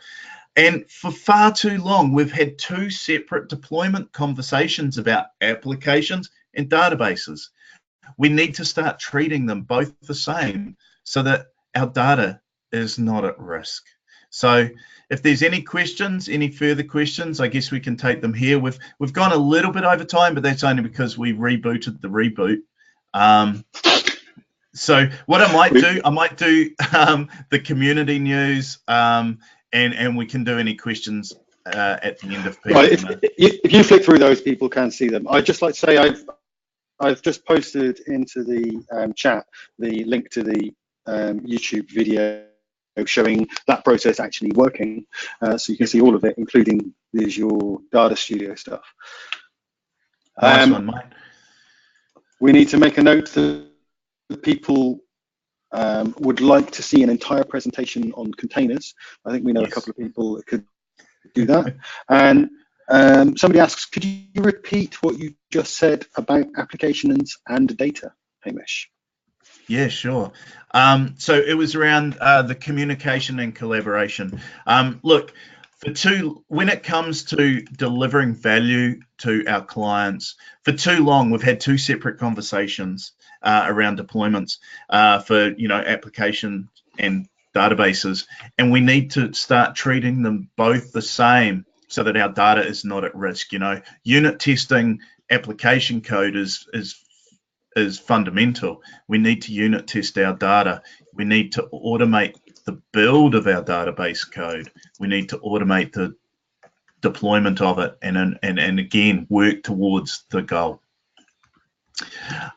And for far too long, we've had two separate deployment conversations about applications and databases. We need to start treating them both the same so that our data is not at risk. So if there's any questions, any further questions, I guess we can take them here. We've gone a little bit over time, but that's only because we rebooted the reboot. So what I might do the community news, and we can do any questions at the end of people. Right, if you flick through those, people can see them. I'd just like to say I've just posted into the chat the link to the YouTube video showing that process actually working. So you can see all of it, including the Azure Data Studio stuff. Nice one, mate. We need to make a note that people would like to see an entire presentation on containers. I think we know a couple of people that could do that. And somebody asks, could you repeat what you just said about applications and data, Hamish? Yeah, sure. So it was around the communication and collaboration. Look, when it comes to delivering value to our clients, for too long we've had two separate conversations around deployments for application and databases, and we need to start treating them both the same so that our data is not at risk. Unit testing application code is fundamental. We need to unit test our data. We need to automate the build of our database code. We need to automate the deployment of it, and again work towards the goal.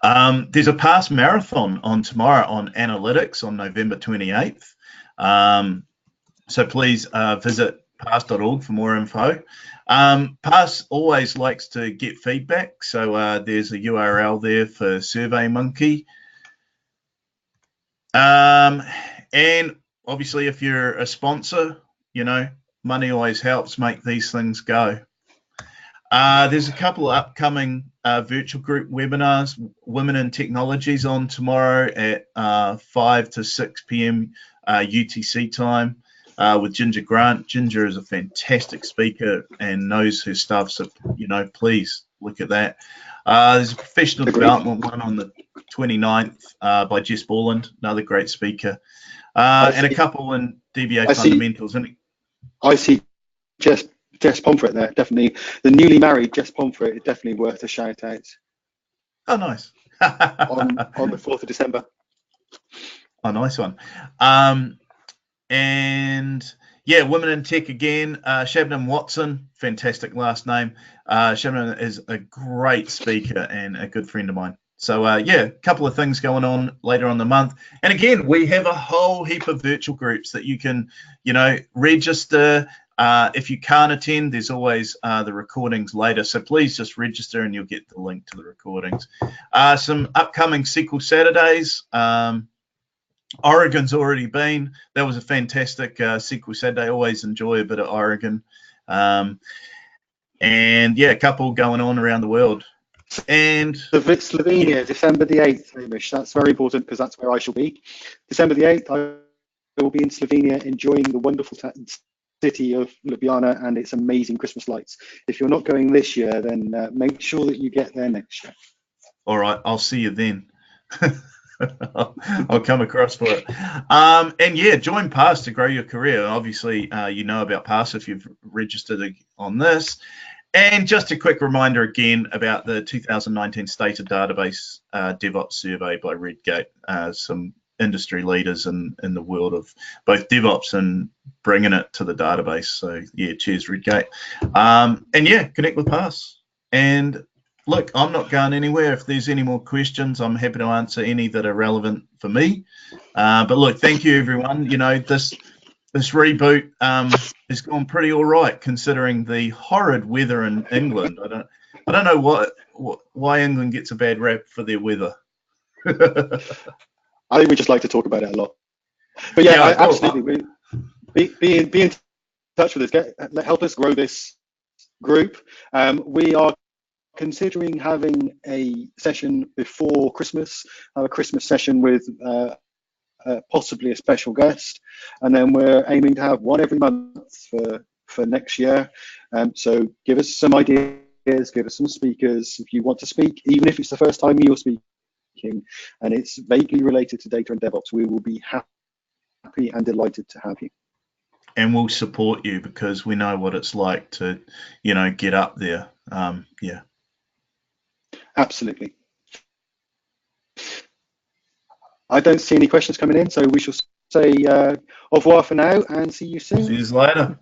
There's a PASS marathon on tomorrow on analytics on November 28th. So please visit pass.org for more info. PASS always likes to get feedback, so there's a URL there for SurveyMonkey. And obviously, if you're a sponsor, money always helps make these things go. There's a couple of upcoming virtual group webinars, Women in Technologies, on tomorrow at 5 to 6 p.m. UTC time with Ginger Grant. Ginger is a fantastic speaker and knows her stuff, so please look at that. There's a professional development one on the 29th by Jess Borland, another great speaker, and a couple in DBA fundamentals. I see Jess Pomfret there, definitely. The newly married Jess Pomfret is definitely worth a shout out. Oh, nice. on the 4th of December. Oh, nice one. And yeah, Women in Tech again. Hamish Watson, fantastic last name. Hamish is a great speaker and a good friend of mine. So yeah, a couple of things going on later on the month. And again, we have a whole heap of virtual groups that you can, register. If you can't attend, there's always the recordings later. So please just register and you'll get the link to the recordings. Some upcoming SQL Saturdays. Oregon's already been. That was a fantastic SQL Saturday. Always enjoy a bit of Oregon. And yeah, a couple going on around the world. And Slovenia, December the 8th, Hamish. That's very important because that's where I shall be. December the 8th, I will be in Slovenia enjoying the wonderful city of Ljubljana and its amazing Christmas lights. If you're not going this year, then make sure that you get there next year. All right, I'll see you then. I'll come across for it. And yeah, join PASS to grow your career. Obviously, you know about PASS if you've registered on this. And just a quick reminder again about the 2019 State of Database DevOps survey by Redgate. Some industry leaders in the world of both DevOps and bringing it to the database. So yeah, cheers Redgate. And yeah, connect with PASS. And look, I'm not going anywhere. If there's any more questions, I'm happy to answer any that are relevant for me. But look, thank you everyone. This reboot has gone pretty all right considering the horrid weather in England. I don't know why England gets a bad rap for their weather. I think we just like to talk about it a lot. But yeah, absolutely. Be in touch with us. Help us grow this group. We are considering having a session before Christmas, a Christmas session with possibly a special guest, and then we're aiming to have one every month for next year. So give us some ideas, give us some speakers. If you want to speak, even if it's the first time you're speaking and it's vaguely related to data and DevOps, we will be happy and delighted to have you. And we'll support you because we know what it's like to, get up there. Yeah. Absolutely. I don't see any questions coming in, so we shall say au revoir for now and see you soon. See you later.